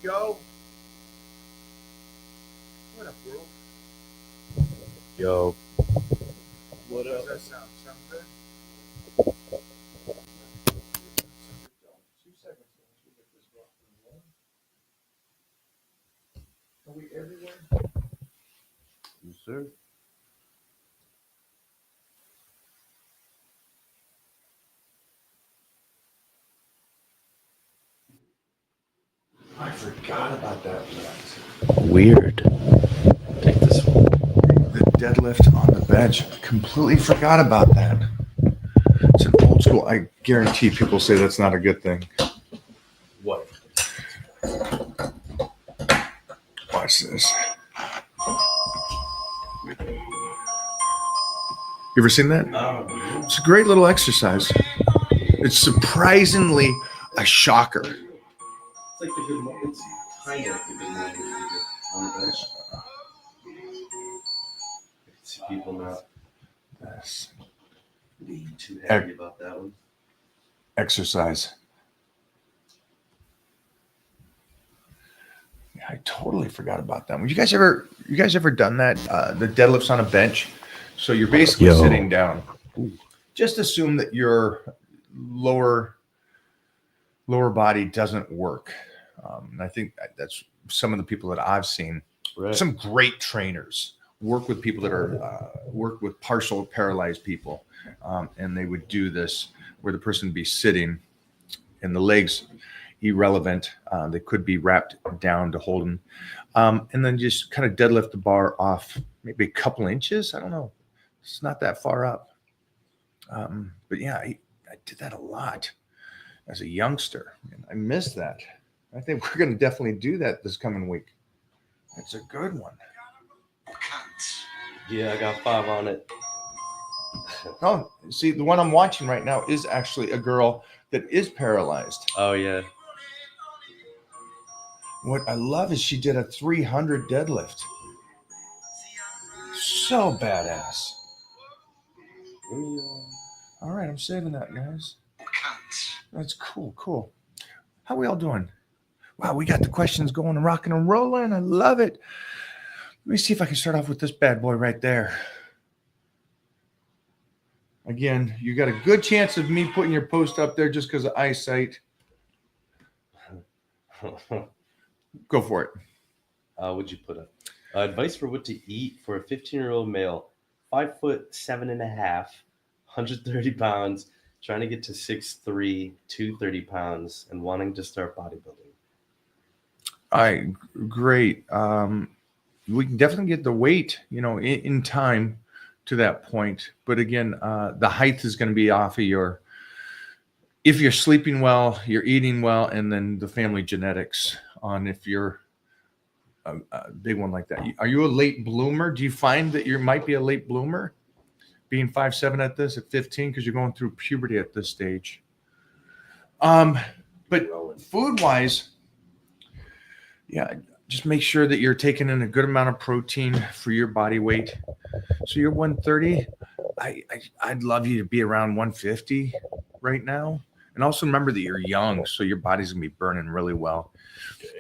Yo, what up, world? Yo, What does that sound? Sound good? 2 seconds. Once we get this rock and rolling. Are we everywhere? yes, sir. I forgot about that. Weird. Take this one. The deadlift on the bench. Completely forgot about that. It's an old school. I guarantee people say that's not a good thing. What? Watch this. You ever seen that? It's a great little exercise. It's surprisingly a shocker. It's like the good morning. It's kind of like the good morning on the bench. I can see people not Yes. being too happy about that one. Exercise. Yeah, I totally forgot about that. You guys ever done that? The deadlifts on a bench. So you're basically sitting down. Just assume that your lower body doesn't work. And I think that's some of the people that I've seen. Right. Some great trainers work with people that are work with partial paralyzed people, and they would do this where the person would be sitting and the legs irrelevant. They could be wrapped down to hold them, and then just kind of deadlift the bar off maybe a couple inches. I don't know. It's not that far up. But yeah, I did that a lot as a youngster. And I missed that. I think we're going to definitely do that this coming week. It's a good one. Yeah, I got 5 on it. Oh, see, the one I'm watching right now is actually a girl that is paralyzed. Oh, yeah. What I love is she did a 300 deadlift. So badass. All right, I'm saving that, guys. That's cool. How we all doing? Wow, we got the questions going and rocking and rolling. I love it. Let me see if I can start off with this bad boy right there. Again, you got a good chance of me putting your post up there just because of eyesight. Go for it. What'd you put up? Advice for what to eat for a 15-year-old male, 5'7.5", 130 pounds, trying to get to 6'3", 230 pounds, and wanting to start bodybuilding. All right, great. We can definitely get the weight, in time to that point. But again, the height is going to be off of if you're sleeping well, you're eating well, and then the family genetics on if you're a big one like that. Are you a late bloomer? Do you find that you might be a late bloomer being 5'7" at 15 because you're going through puberty at this stage? But food wise, yeah, just make sure that you're taking in a good amount of protein for your body weight. So you're 130. I'd love you to be around 150 right now. And also remember that you're young, so your body's gonna be burning really well.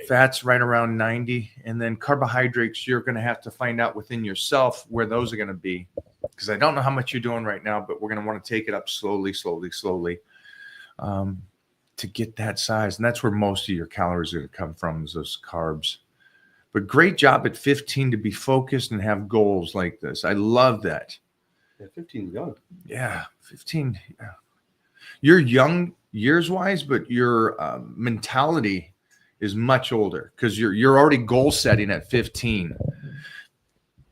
Fats right around 90, and then carbohydrates, you're gonna have to find out within yourself where those are gonna be. Because I don't know how much you're doing right now, but we're gonna want to take it up slowly, to get that size. And that's where most of your calories are gonna come from, is those carbs. But great job at 15 to be focused and have goals like this. I love that. Yeah, 15 young. Yeah, 15. Yeah. You're young years wise, but your mentality is much older because you're already goal setting at 15.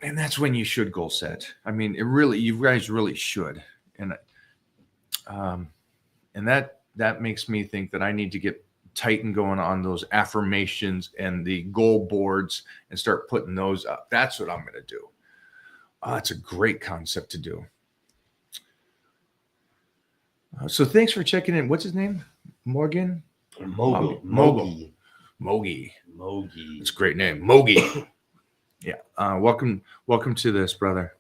And that's when you should goal set. I mean, you guys really should. And that makes me think that I need to get tight and going on those affirmations and the goal boards and start putting those up. That's what I'm going to do. It's a great concept to do. So thanks for checking in. What's his name? Morgan? Mogi. It's a great name. Mogi. Yeah. Welcome to this, brother.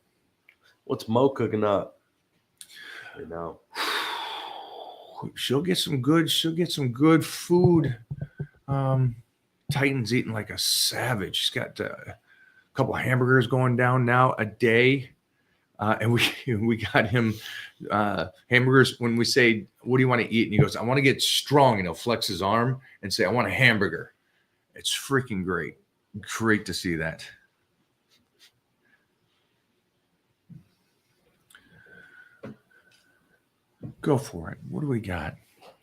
What's Mo cooking up right now? She'll get some good food Titan's eating like a savage. He's got a couple of hamburgers going down now a day. And we got him hamburgers. When we say, what do you want to eat? And he goes, I want to get strong. And he'll flex his arm and say, I want a hamburger. It's freaking great. Great to see that. Go for it. What do we got?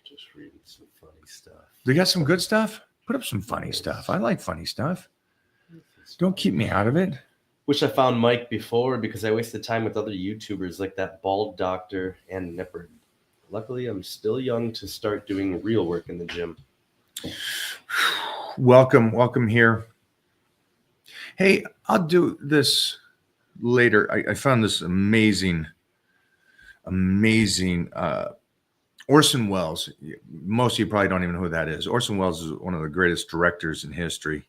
Just reading some funny stuff. They got some good stuff? Put up some funny stuff. I like funny stuff. Don't keep me out of it. Wish I found Mike before because I wasted time with other YouTubers like that bald doctor and Nipper. Luckily, I'm still young to start doing real work in the gym. Welcome here. Hey, I'll do this later. I found this amazing Orson Welles. Most of you probably don't even know who that is. Orson Welles is one of the greatest directors in history.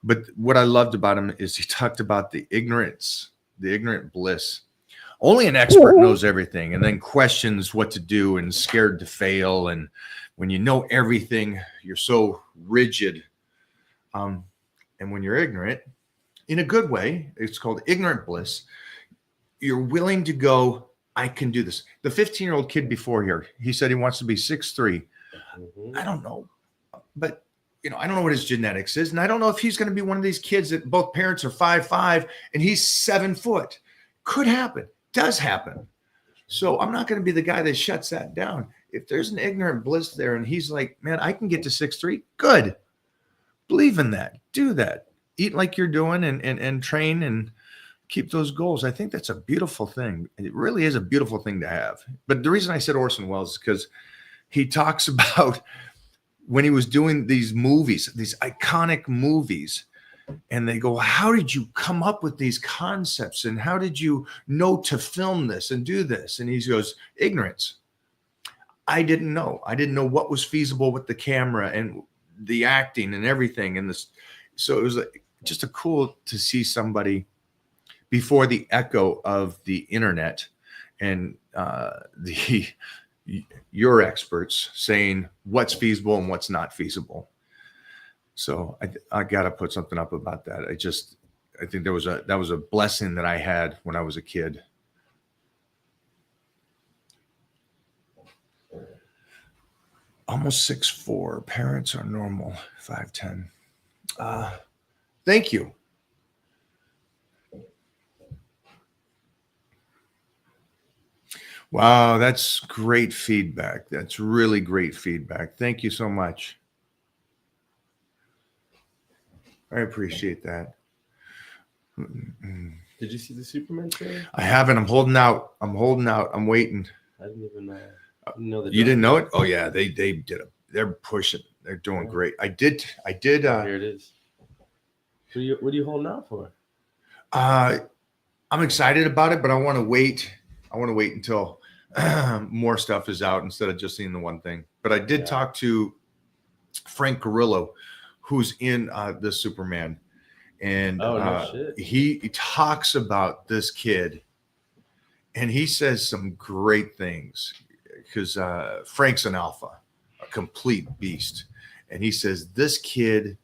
But what I loved about him is he talked about the ignorant bliss. Only an expert knows everything and then questions what to do and scared to fail. And when you know everything, you're so rigid. And when you're ignorant, in a good way, it's called ignorant bliss. You're willing to go, I can do this. The 15-year-old kid before here, he said he wants to be 6'3". Mm-hmm. I don't know, but I don't know what his genetics is. And I don't know if he's going to be one of these kids that both parents are 5'5" and he's 7 foot. Could happen, does happen. So I'm not going to be the guy that shuts that down. If there's an ignorant bliss there and he's like, man, I can get to 6'3", good. Believe in that. Do that. Eat like you're doing and train and keep those goals. I think that's a beautiful thing. It really is a beautiful thing to have. But the reason I said Orson Welles is because he talks about when he was doing these movies, these iconic movies, and they go, how did you come up with these concepts? And how did you know to film this and do this? And he goes, ignorance. I didn't know. I didn't know what was feasible with the camera and the acting and everything. And this, so it was just a cool to see somebody before the echo of the internet and your experts saying what's feasible and what's not feasible. So I got to put something up about that. I think that was a blessing that I had when I was a kid. Almost 6'4". Parents are normal, 5'10". Thank you. Wow, that's great feedback. That's really great feedback. Thank you so much. I appreciate that. Did you see the Superman trailer? I haven't. I'm holding out. I'm waiting. I didn't even know that. You didn't know it? Oh yeah, they did it. They're pushing. They're doing great. I did. Here it is. What are you holding out for? I'm excited about it, but I want to wait. I want to wait until more stuff is out instead of just seeing the one thing. But I did talk to Frank Grillo, who's in the Superman, and he talks about this kid, and he says some great things because Frank's an alpha, a complete beast, and he says this kid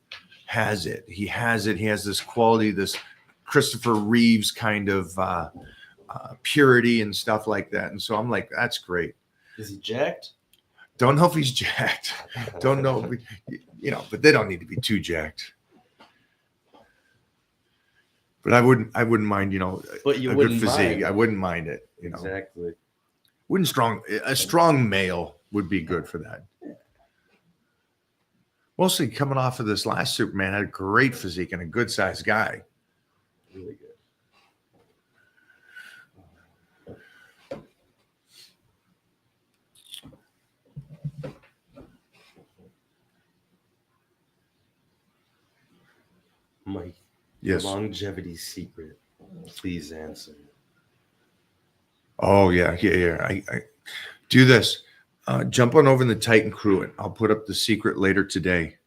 has it. He has it. He has this quality, this Christopher Reeves kind of purity and stuff like that. And so I'm like, that's great. Is he jacked? Don't know if he's jacked. Don't know, but they don't need to be too jacked. But I wouldn't mind, but you a wouldn't good physique. mind. I wouldn't mind it, Exactly. A strong male would be good for that. Mostly coming off of this last Superman, had a great physique and a good sized guy. Really good. Mike, yes. Longevity secret. Please answer. Oh yeah. I do this. Jump on over in the Titan crew, and I'll put up the secret later today.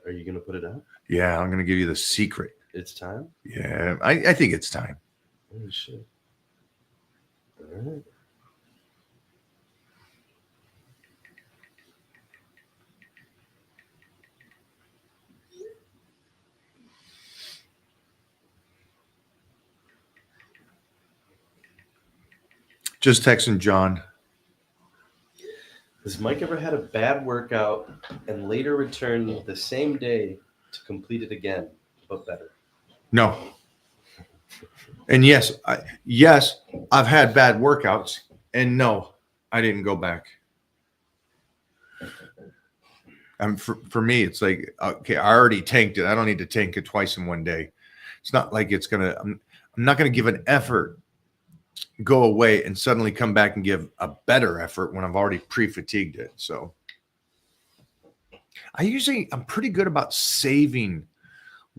Are you gonna put it out? Yeah, I'm gonna give you the secret. It's time. Yeah, I think it's time. Holy shit! All right. Just texting John. Has Mike ever had a bad workout and later returned the same day to complete it again, but better? No. And yes, I've had bad workouts, and no, I didn't go back. For me, it's like, okay, I already tanked it. I don't need to tank it twice in one day. It's not like I'm not gonna give an effort, go away, and suddenly come back and give a better effort when I've already pre-fatigued it. So I'm pretty good about saving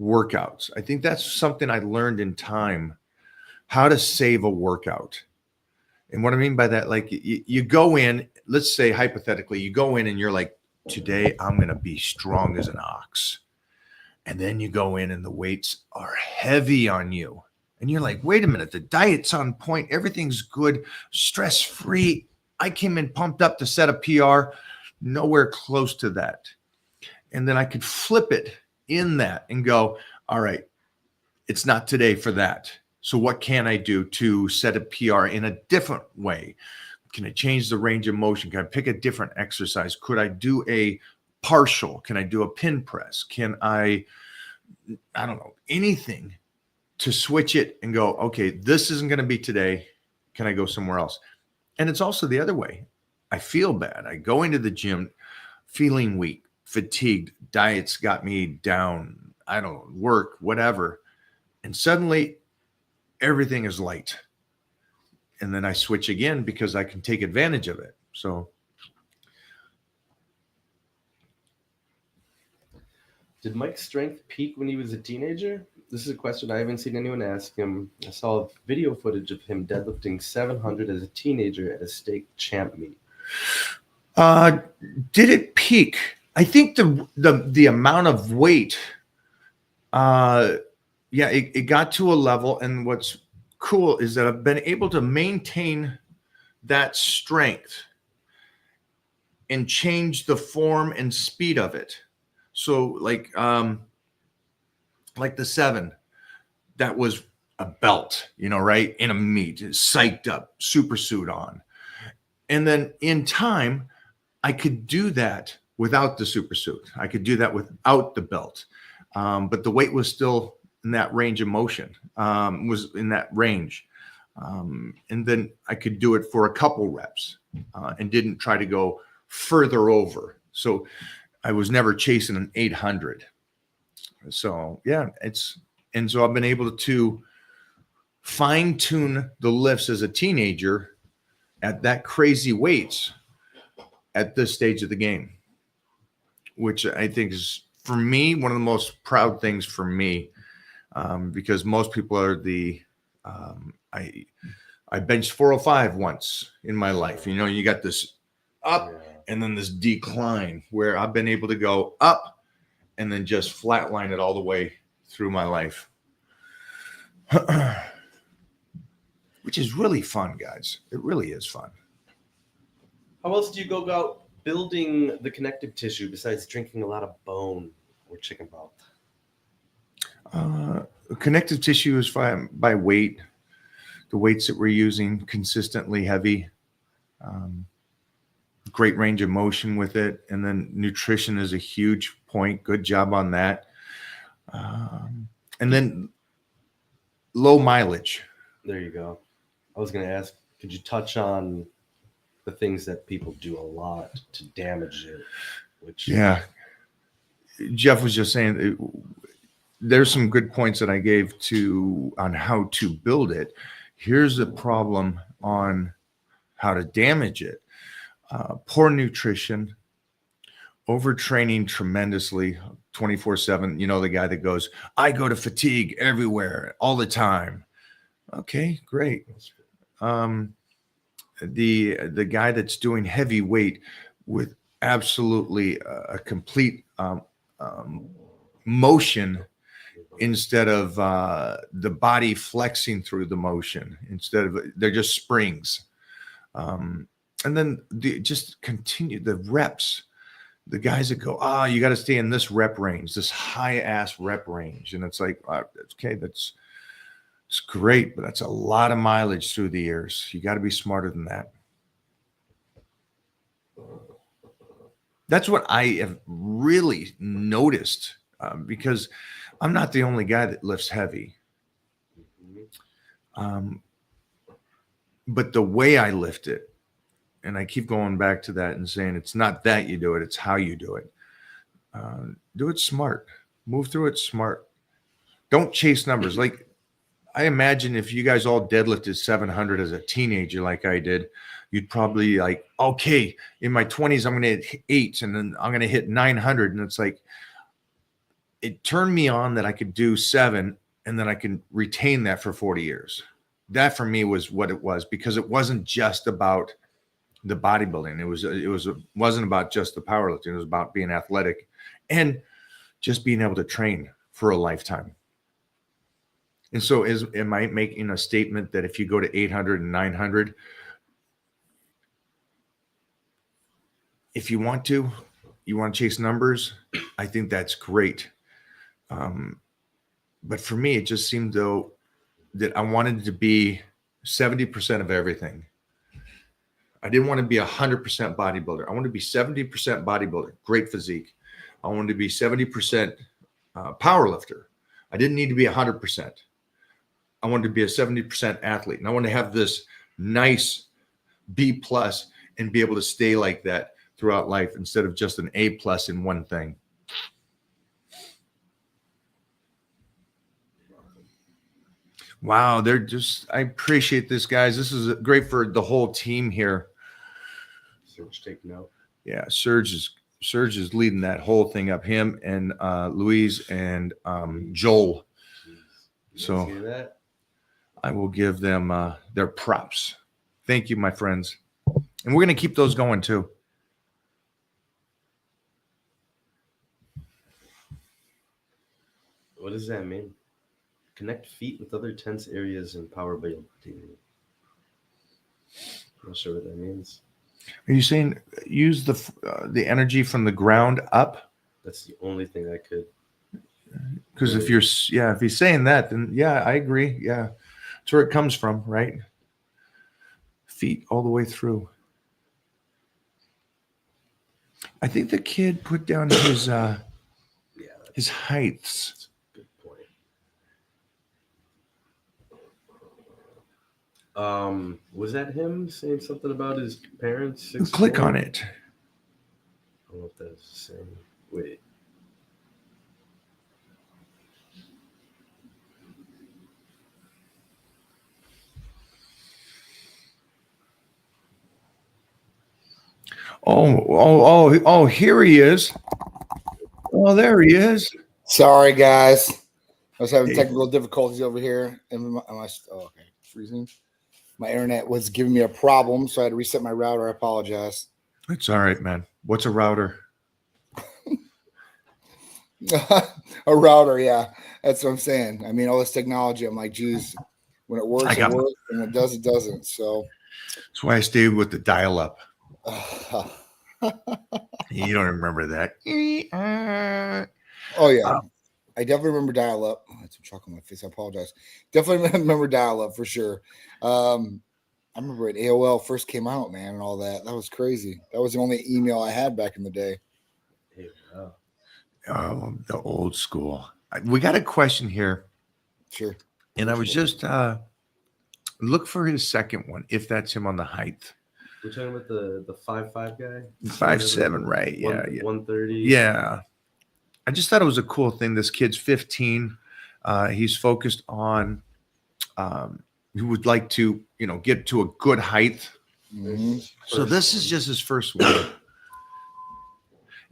workouts. I think that's something I learned in time, how to save a workout. And what I mean by that, like you go in, let's say hypothetically, you go in and you're like, today I'm going to be strong as an ox. And then you go in and the weights are heavy on you. And you're like, wait a minute, the diet's on point. Everything's good, stress-free. I came in pumped up to set a PR, nowhere close to that. And then I could flip it in that and go, all right, it's not today for that. So what can I do to set a PR in a different way? Can I change the range of motion? Can I pick a different exercise? Could I do a partial? Can I do a pin press? Can I don't know, anything to switch it and go, okay, this isn't going to be today. Can I go somewhere else? And it's also the other way. I feel bad. I go into the gym feeling weak, fatigued, diet's got me down, I don't know, work, whatever. And suddenly everything is light. And then I switch again because I can take advantage of it. So. Did Mike's strength peak when he was a teenager? This is a question I haven't seen anyone ask him. I saw video footage of him deadlifting 700 as a teenager at a state champ meet. Did it peak? I think the amount of weight, it got to a level. And what's cool is that I've been able to maintain that strength and change the form and speed of it. So like the 7, that was a belt, right? In a meet, psyched up, super suit on. And then in time, I could do that without the super suit. I could do that without the belt. But the weight was still in that range of motion, was in that range. And then I could do it for a couple reps and didn't try to go further over. So I was never chasing an 800. So so I've been able to fine tune the lifts as a teenager at that crazy weights at this stage of the game, which I think is, for me, one of the most proud things for me, because most people are I benched 405 once in my life. You got this up and then this decline, where I've been able to go up and then just flatline it all the way through my life, which is really fun, guys. It really is fun. How else do you go about building the connective tissue besides drinking a lot of bone or chicken broth? Connective tissue is by weight. The weights that we're using, consistently heavy, great range of motion with it. And then nutrition is a huge point. Good job on that. And then low mileage. There you go. I was going to ask, could you touch on the things that people do a lot to damage it? Jeff was just saying, there's some good points that I gave on how to build it. Here's the problem on how to damage it. Poor nutrition, overtraining tremendously, 24/7. The guy that goes, I go to fatigue everywhere all the time. Okay, great. The guy that's doing heavy weight with absolutely a complete motion, instead of the body flexing through the motion, they're just springs. And then just continue the reps. The guys that go, you got to stay in this rep range, this high ass rep range. And it's like, okay, It's great, but that's a lot of mileage through the years. You got to be smarter than that. That's what I have really noticed because I'm not the only guy that lifts heavy. But the way I lift it, and I keep going back to that and saying it's not that you do it, it's how you do it. Do it smart. Move through it smart. Don't chase numbers. Like I imagine if you guys all deadlifted 700 as a teenager like I did, you'd probably like, okay, in my 20s, I'm going to hit 8 and then I'm going to hit 900. And it's like, it turned me on that I could do 7 and then I can retain that for 40 years. That for me was what it was, because it wasn't just about the bodybuilding. It wasn't about just the powerlifting. It was about being athletic and just being able to train for a lifetime. And so am I making a statement that if you go to 800 and 900, if you want to chase numbers, I think that's great. But for me, it just seemed though that I wanted to be 70% of everything. I didn't want to be 100% bodybuilder. I wanted to be 70% bodybuilder, great physique. I wanted to be 70% power lifter. I didn't need to be 100%. I wanted to be a 70% athlete. And I wanted to have this nice B plus and be able to stay like that throughout life instead of just an A plus in one thing. Wow, I appreciate this, guys. This is great for the whole team here. Serge, take note. Yeah, Serge is leading that whole thing up. Him and Louise and Joel. So see that? I will give them their props. Thank you, my friends. And we're going to keep those going too. What does that mean? Connect feet with other tense areas in power building. I'm not sure what that means. Are you saying use the energy from the ground up? That's the only thing I could. Because if he's saying that, then yeah, I agree. Yeah, that's where it comes from, right? Feet all the way through. I think the kid put down his heights. Good point. Was that him saying something about his parents? Click on it. I don't know if that's the same. Wait. Oh, here he is. Oh, there he is. Sorry, guys. I was having technical difficulties over here. And okay. Freezing. My internet was giving me a problem, so I had to reset my router. I apologize. It's all right, man. What's a router? A router, yeah. That's what I'm saying. I mean, all this technology, I'm like, geez, when it works, it works. And when it does, it doesn't. So that's why I stayed with the dial-up. You don't remember that. Oh, yeah. I definitely remember dial-up. I had some chalk on my face. I apologize. Definitely remember dial-up for sure. I remember when AOL first came out, man, and all that. That was crazy. That was the only email I had back in the day. Oh, the old school. We got a question here. Sure. And I was just look for his second one, if that's him on the height. We're talking about the 5'5" guy? 5'7", right? Yeah. 130. Yeah. I just thought it was a cool thing. This kid's 15. He's focused on he would like to, get to a good height. Mm-hmm. So this is just his first one.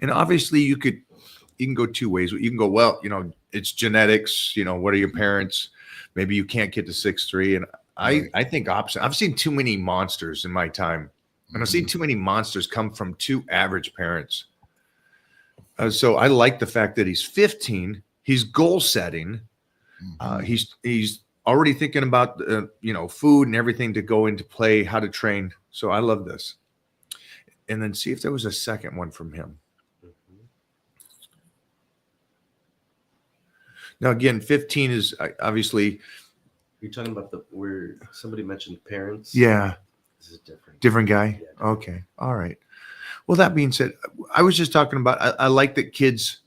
And obviously you can go two ways. You can go, well, it's genetics, what are your parents? Maybe you can't get to 6'3". And I think opposite. I've seen too many monsters in my time. And I've seen too many monsters come from two average parents. So I like the fact that he's 15. He's goal setting. He's already thinking about food and everything to go into play, how to train. So I love this. And then see if there was a second one from him. Now again, 15 is obviously You're talking about where somebody mentioned parents. Yeah, This is different. different guy. Yeah. Okay, all right. Well, that being said, I was just talking about. I like that kids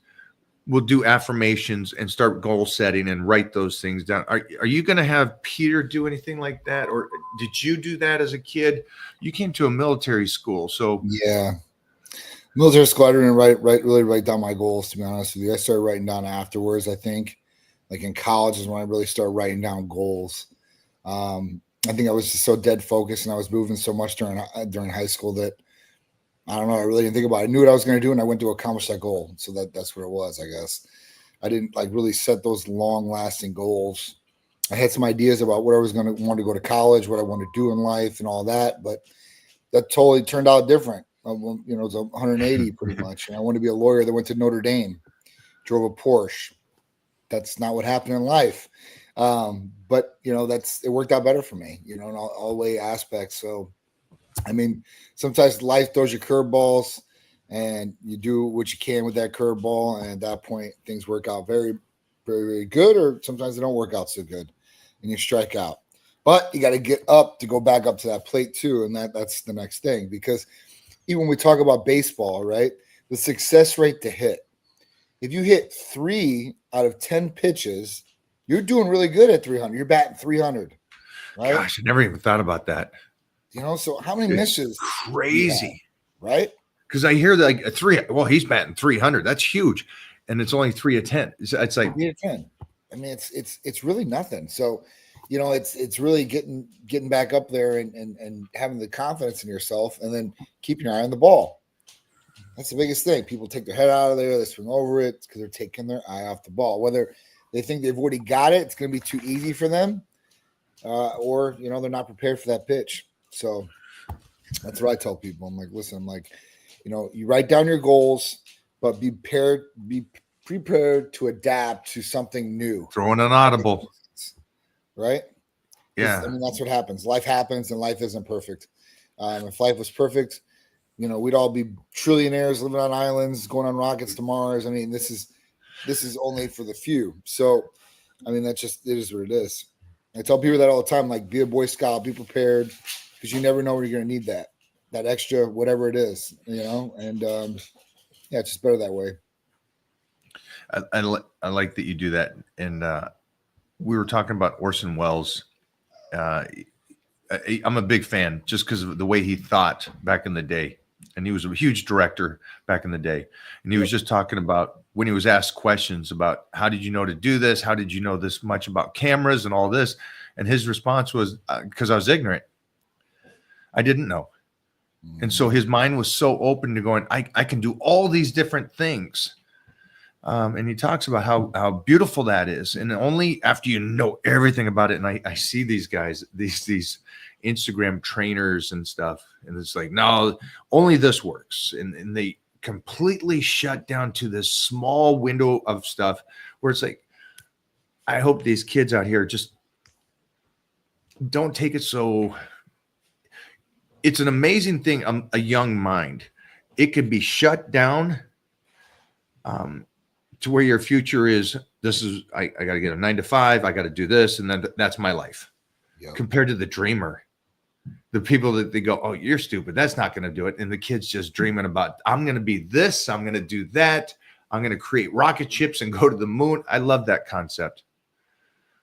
will do affirmations and start goal setting and write those things down. Are you going to have Peter do anything like that, or did you do that as a kid? You came to a military school, so Yeah. Military school, I didn't really write down my goals, to be honest with you. I started writing down afterwards, I think. Like in college is when I really started writing down goals. I think I was just so dead focused and I was moving so much during high school that I don't know. I really didn't think about it. I knew what I was going to do and I went to accomplish that goal. So that's what it was, I guess. I didn't like really set those long lasting goals. I had some ideas about what I was going to want to go to college, what I want to do in life and all that, but that totally turned out different. You know, it was 180 pretty much. And I wanted to be a lawyer that went to Notre Dame, drove a Porsche. That's not what happened in life. But you know, it worked out better for me, you know, in all way aspects. So, I mean, sometimes life throws you curveballs and you do what you can with that curveball. And at that point, things work out very, very, very good, or sometimes they don't work out so good and you strike out. But you got to get up to go back up to that plate too. And that's the next thing, because even when we talk about baseball, right, the success rate to hit, if you hit 3 out of 10 pitches, you're doing really good at 300. You're batting 300, right? gosh, I never even thought about that. You know, so how many misses? Crazy, Right? because I hear that like a 3. Well, he's batting 300. That's huge, and it's only 3 of 10. It's like 3 to 10. I mean, it's really nothing. So, you know, it's really getting back up there and having the confidence in yourself, and then keeping your eye on the ball. That's the biggest thing. People take their head out of there, they swing over it because they're taking their eye off the ball. Whether they think they've already got it, it's going to be too easy for them, or you know, they're not prepared for that pitch. So that's what I tell people. I'm like, listen, I'm like, you know, you write down your goals, but be prepared to adapt to something new. throwing an audible. Right? Yeah. I mean, that's what happens. Life happens, and life isn't perfect. If life was perfect, you know, we'd all be trillionaires living on islands, going on rockets to Mars. I mean, this is only for the few. So, I mean, it is what it is. I tell people that all the time, like, be a Boy Scout, be prepared, because you never know when you're going to need that extra, whatever it is, you know? And yeah, it's just better that way. I like that you do that. And we were talking about Orson Welles. I'm a big fan just because of the way he thought back in the day. And he was a huge director back in the day. And he was just talking about when he was asked questions about how did you know to do this? How did you know this much about cameras and all this? And his response was, because I was ignorant. I didn't know. And so his mind was so open to going, I can do all these different things. And he talks about how beautiful that is. And only after you know everything about it. And I see these guys, these Instagram trainers and stuff. And it's like, no, only this works. And they completely shut down to this small window of stuff where it's like, I hope these kids out here just don't take it so. It's an amazing thing, a young mind. It could be shut down to where your future is. I got to get a 9 to 5. I got to do this. And then that's my life. Yep. Compared to the dreamer, the people that they go, oh, you're stupid. That's not going to do it. And the kid's just dreaming about, I'm going to be this. I'm going to do that. I'm going to create rocket ships and go to the moon. I love that concept.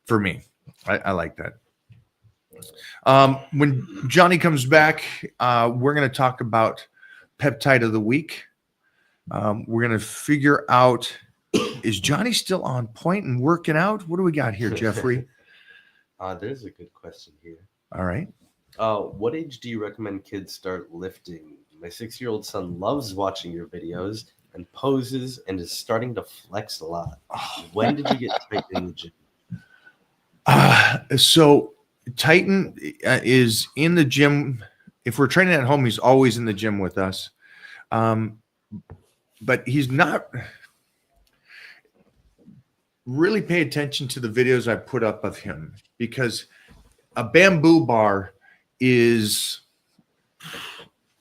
For me, I like that. When Johnny comes back, we're going to talk about peptide of the week. We're going to figure out, is Johnny still on point and working out? What do we got here, Jeffrey? There's a good question here. All right. What age do you recommend kids start lifting? My 6-year-old son loves watching your videos and poses and is starting to flex a lot. When did you get tight in the gym? So Titan is in the gym. If we're training at home, he's always in the gym with us. But he's not really pay attention to the videos I put up of him, because a bamboo bar is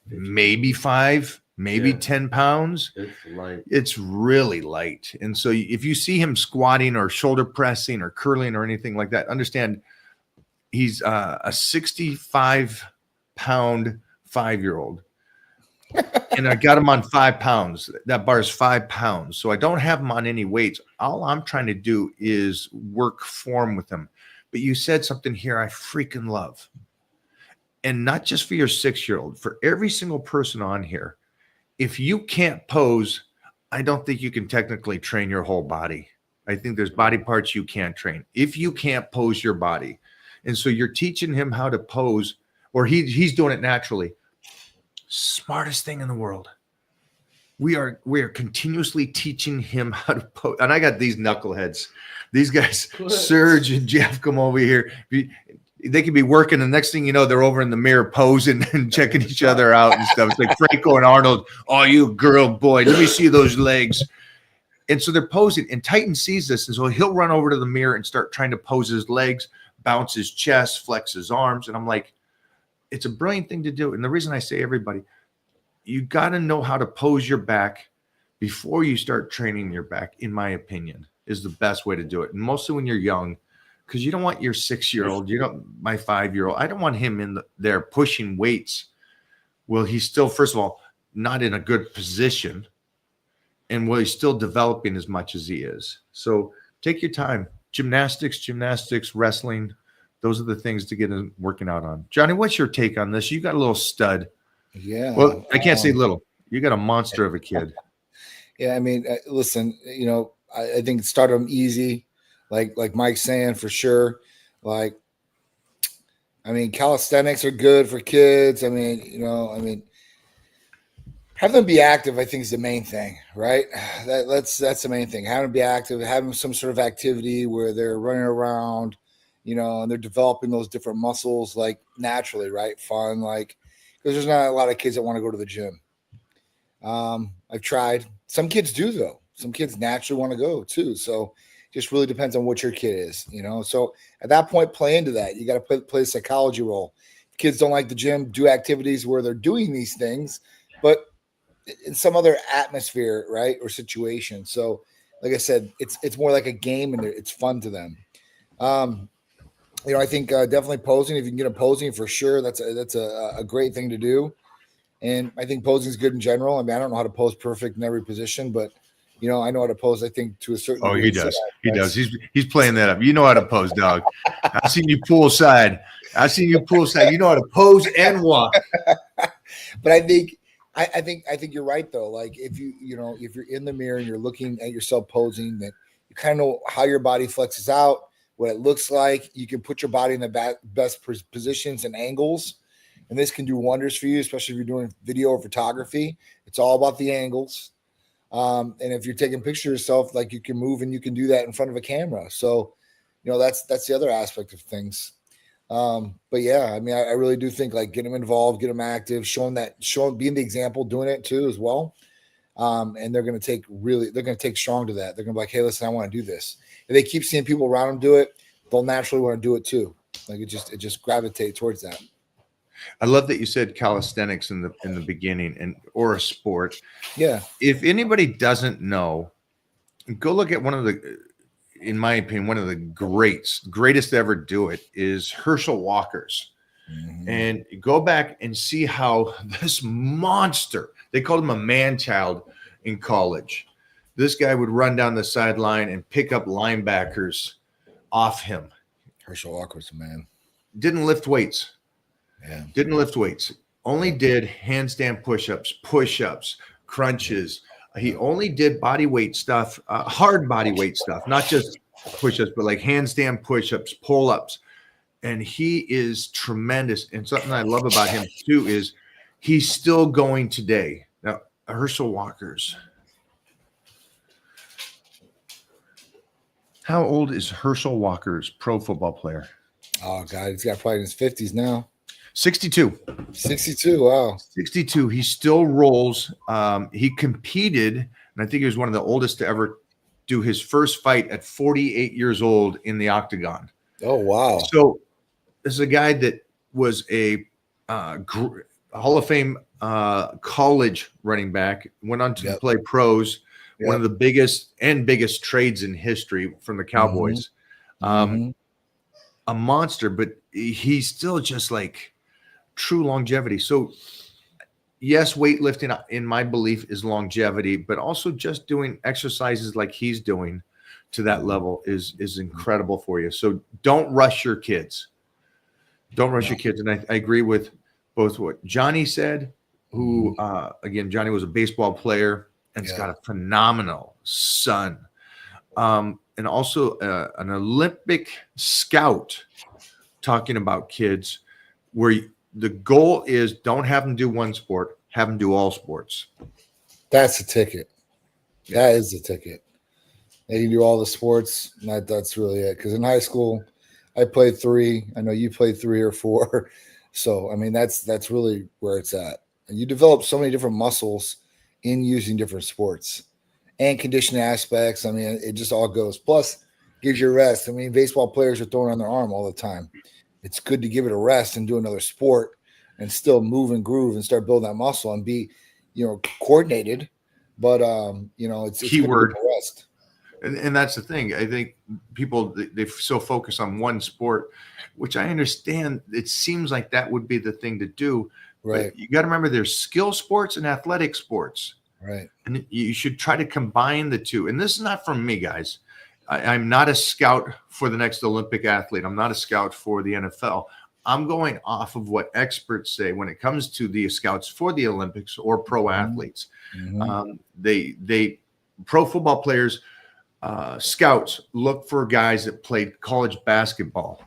maybe 5, maybe 10 pounds. It's light. It's really light. And so if you see him squatting or shoulder pressing or curling or anything like that, understand He's a 65-pound 5-year-old. And I got him on 5 pounds. That bar is 5 pounds. So I don't have him on any weights. All I'm trying to do is work form with him. But you said something here I freaking love. And not just for your 6-year-old, for every single person on here. If you can't pose, I don't think you can technically train your whole body. I think there's body parts you can't train. If you can't pose your body. And so you're teaching him how to pose, or he's doing it naturally. Smartest thing in the world. We are continuously teaching him how to pose. And I got these knuckleheads. These guys, Serge and Jeff, come over here. They could be working, and the next thing you know, they're over in the mirror posing and checking each other out and stuff. It's like Franco and Arnold. Oh, you girl, boy, let me see those legs. And so they're posing, and Titan sees this, and so he'll run over to the mirror and start trying to pose his legs, bounce his chest, flex his arms. And I'm like, it's a brilliant thing to do. And the reason I say everybody, you got to know how to pose your back before you start training your back, in my opinion, is the best way to do it. And mostly when you're young, because you don't want your 6-year-old, my 5-year-old, I don't want him in there pushing weights. Well, he's still, first of all, not in a good position. And well, he's still developing as much as he is. So take your time. Gymnastics, wrestling. Those are the things to get working out on. Johnny, what's your take on this? You got a little stud. Yeah. Well, I can't say little. You got a monster of a kid. Yeah, I mean, listen, I think start them easy, like Mike's saying, for sure. Like, I mean, calisthenics are good for kids. I mean, have them be active, I think, is the main thing, right? That's the main thing. Have them be active, have them some sort of activity where they're running around, and they're developing those different muscles, like, naturally, right? Fun, like, because there's not a lot of kids that want to go to the gym. I've tried. Some kids do, though. Some kids naturally want to go too. So just really depends on what your kid is, So at that point, play into that. You got to play the psychology role. If kids don't like the gym, do activities where they're doing these things, but in some other atmosphere, right, or situation. So, like I said, it's more like a game, and it's fun to them. I think definitely posing. If you can get them posing, for sure, that's a great thing to do. And I think posing is good in general. I mean, I don't know how to pose perfect in every position, but I know how to pose, I think, to a certain Oh, degree. he does. He does. He's playing that up. You know how to pose, dog. I've seen you poolside. You know how to pose and walk. But I think you're right, though. Like, if if you're in the mirror and you're looking at yourself posing, that you kind of know how your body flexes out, what it looks like. You can put your body in the best positions and angles. And this can do wonders for you, especially if you're doing video or photography. It's all about the angles. And if you're taking pictures of yourself, like, you can move and you can do that in front of a camera. So, that's the other aspect of things. But yeah, I mean, I really do think, like, get them involved, get them active, being the example, doing it too as well. And they're going to take strong to that. They're going to be like, hey, listen, I want to do this. If they keep seeing people around them do it, they'll naturally want to do it too. Like, it just gravitate towards that. I love that you said calisthenics in the beginning, or a sport. Yeah. If anybody doesn't know, go look at in my opinion, one of the greatest to ever do it is Herschel Walker's. Mm-hmm. And go back and see how this monster, they called him a man-child in college. This guy would run down the sideline and pick up linebackers off him. Herschel Walker's a man. Didn't lift weights. Yeah. Didn't lift weights. Only did handstand push-ups, crunches. He only did body weight stuff, hard body weight stuff, not just push-ups, but like handstand push-ups, pull-ups. And he is tremendous. And something I love about him too is he's still going today. Now, Herschel Walker's. How old is Herschel Walker's pro football player? Oh, God, he's got probably in his 50s now. 62. 62, wow. 62. He still rolls. He competed, and I think he was one of the oldest to ever do his first fight at 48 years old in the octagon. Oh, wow. So this is a guy that was a Hall of Fame college running back, went on to play pros, one of the biggest trades in history from the Cowboys. A monster, but he's still just like true longevity. So yes, weightlifting in my belief is longevity, but also just doing exercises like he's doing to that level is incredible for you. So don't rush your kids. Don't rush your kids. And I agree with both what Johnny said, who again, Johnny was a baseball player and has got a phenomenal son. And also an Olympic scout talking about kids where the goal is don't have them do one sport, have them do all sports. That's the ticket. That is the ticket. They can do all the sports. That's really it. Because in high school, I played 3. I know you played 3 or 4. So I mean, that's really where it's at. And you develop so many different muscles in using different sports and conditioning aspects. I mean, it just all goes. Plus, gives you a rest. I mean, baseball players are throwing on their arm all the time. It's good to give it a rest and do another sport and still move and groove and start building that muscle and be, coordinated. But it's keyword good to rest. And that's the thing. I think people they so focus on one sport, which I understand. It seems like that would be the thing to do. Right. But you got to remember there's skill sports and athletic sports. Right. And you should try to combine the two. And this is not from me, guys. I'm not a scout for the next Olympic athlete. I'm not a scout for the NFL. I'm going off of what experts say when it comes to the scouts for the Olympics or pro athletes. They pro football players, scouts look for guys that played college basketball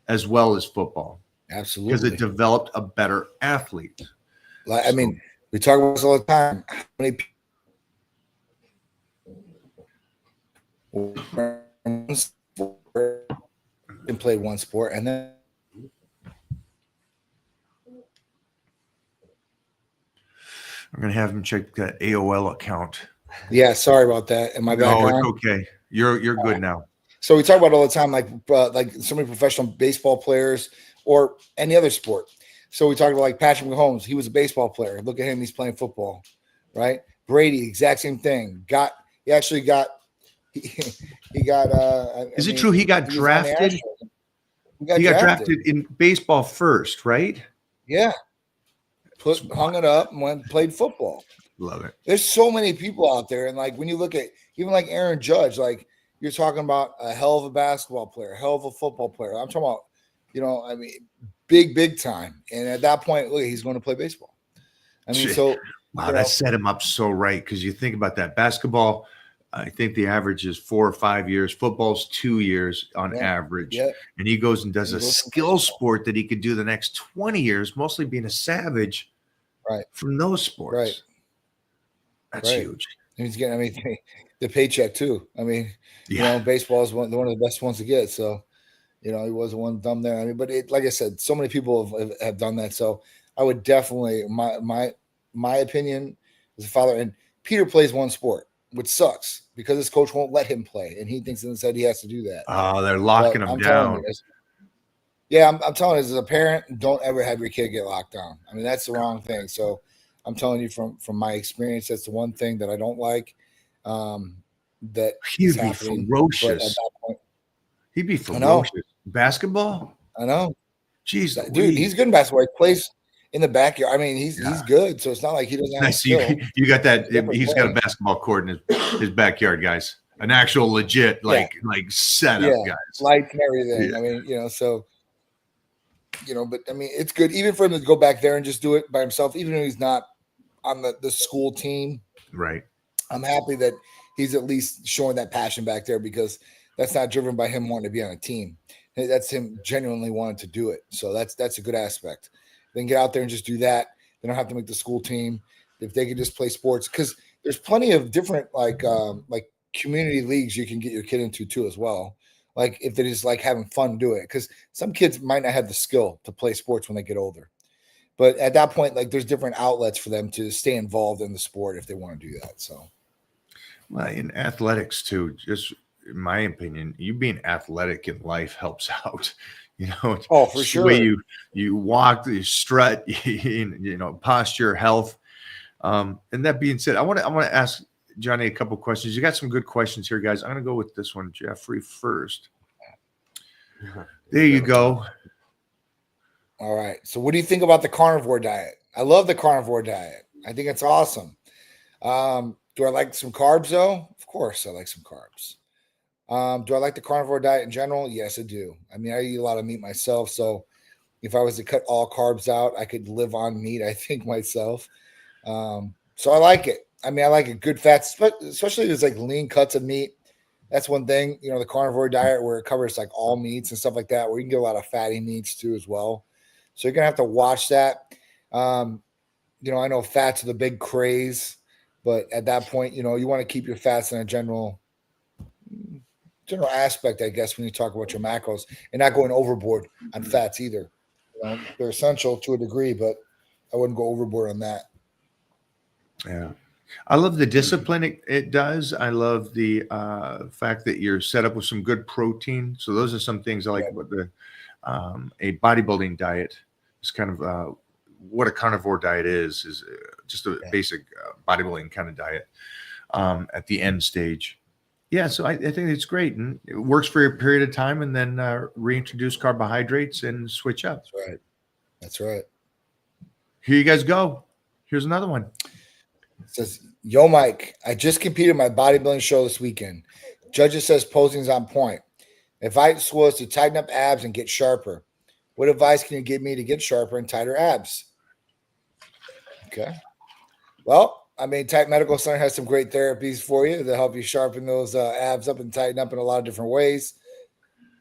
as well as football. Absolutely. Because it developed a better athlete. I mean, we talk about this all the time. How many people can play one sport and then I'm going to have him check that AOL account. Yeah, sorry about that. Am I back on? No, it's okay. You're good now. So we talk about all the time, like so many professional baseball players or any other sport. So we talked about like Patrick Mahomes. He was a baseball player. Look at him; he's playing football, right? Brady, exact same thing. He actually got. Is it true he got drafted? He got drafted in baseball first, right? Yeah. Hung it up and played football. Love it. There's so many people out there, and like when you look at even like Aaron Judge, like you're talking about a hell of a basketball player, hell of a football player. I'm talking about, I mean, big time. And at that point, look, he's going to play baseball. I mean, so wow, that set him up so right because you think about that basketball. I think the average is 4 or 5 years. Football's 2 years on average. Yeah. And he goes and does a skill sport that he could do the next 20 years, mostly being a savage from those sports. Right. That's huge. And he's getting, I mean, the paycheck too. I mean, baseball is one of the best ones to get. So, he was one dumb there. I mean, but like I said, so many people have done that. So I would definitely, my opinion as a father, and Peter plays one sport, which sucks because his coach won't let him play, and he thinks instead he has to do that. Oh, they're locking him down. I'm telling you, as a parent, don't ever have your kid get locked down. I mean, that's the wrong thing. So I'm telling you from my experience, that's the one thing that I don't like. That he'd be ferocious. He'd be ferocious. Basketball? I know. Jeez, dude, he's good in basketball. He plays in the backyard. I mean, he's good. So it's not like he doesn't have skill. You got that. He's got a basketball court in his backyard, guys. An actual legit like setup, guys. Lights and everything. I mean, so but I mean, it's good even for him to go back there and just do it by himself, even though he's not on the school team. Right. I'm happy that he's at least showing that passion back there because that's not driven by him wanting to be on a team. That's him genuinely wanting to do it. So that's a good aspect. Then get out there and just do that. They don't have to make the school team. If they could just play sports, because there's plenty of different like community leagues you can get your kid into too as well. Like if they're just like having fun doing it, because some kids might not have the skill to play sports when they get older. But at that point, like there's different outlets for them to stay involved in the sport if they want to do that. So, well, in athletics too, just in my opinion, you being athletic in life helps out. Oh, for sure. The way you walk, you strut, posture, health. And that being said, I want to ask Johnny a couple questions. You got some good questions here, guys. I'm going to go with this one, Jeffrey, first. There you go. All right. So what do you think about the carnivore diet? I love the carnivore diet. I think it's awesome. Do I like some carbs though? Of course I like some carbs. Do I like the carnivore diet in general? Yes, I do. I mean, I eat a lot of meat myself, so if I was to cut all carbs out, I could live on meat, I think myself. So I like it. I mean, I like a good fats, especially if it's like lean cuts of meat. That's one thing, the carnivore diet where it covers like all meats and stuff like that, where you can get a lot of fatty meats too as well. So you're gonna have to watch that. I know fats are the big craze, but at that point, you want to keep your fats in a general aspect, I guess, when you talk about your macros and not going overboard on fats either. They're essential to a degree, but I wouldn't go overboard on that. Yeah. I love the discipline it does. I love the fact that you're set up with some good protein. So those are some things I like about a bodybuilding diet. It's kind of what a carnivore diet is just a basic bodybuilding kind of diet at the end stage. Yeah, so I think it's great, and it works for a period of time, and then reintroduce carbohydrates and switch up. That's right. Here you guys go. Here's another one. It says, "Yo, Mike, I just competed my bodybuilding show this weekend. Judges says posing's on point. Advice was to tighten up abs and get sharper. What advice can you give me to get sharper and tighter abs?" Okay. Well, I mean, Tight Medical Center has some great therapies for you to help you sharpen those abs up and tighten up in a lot of different ways.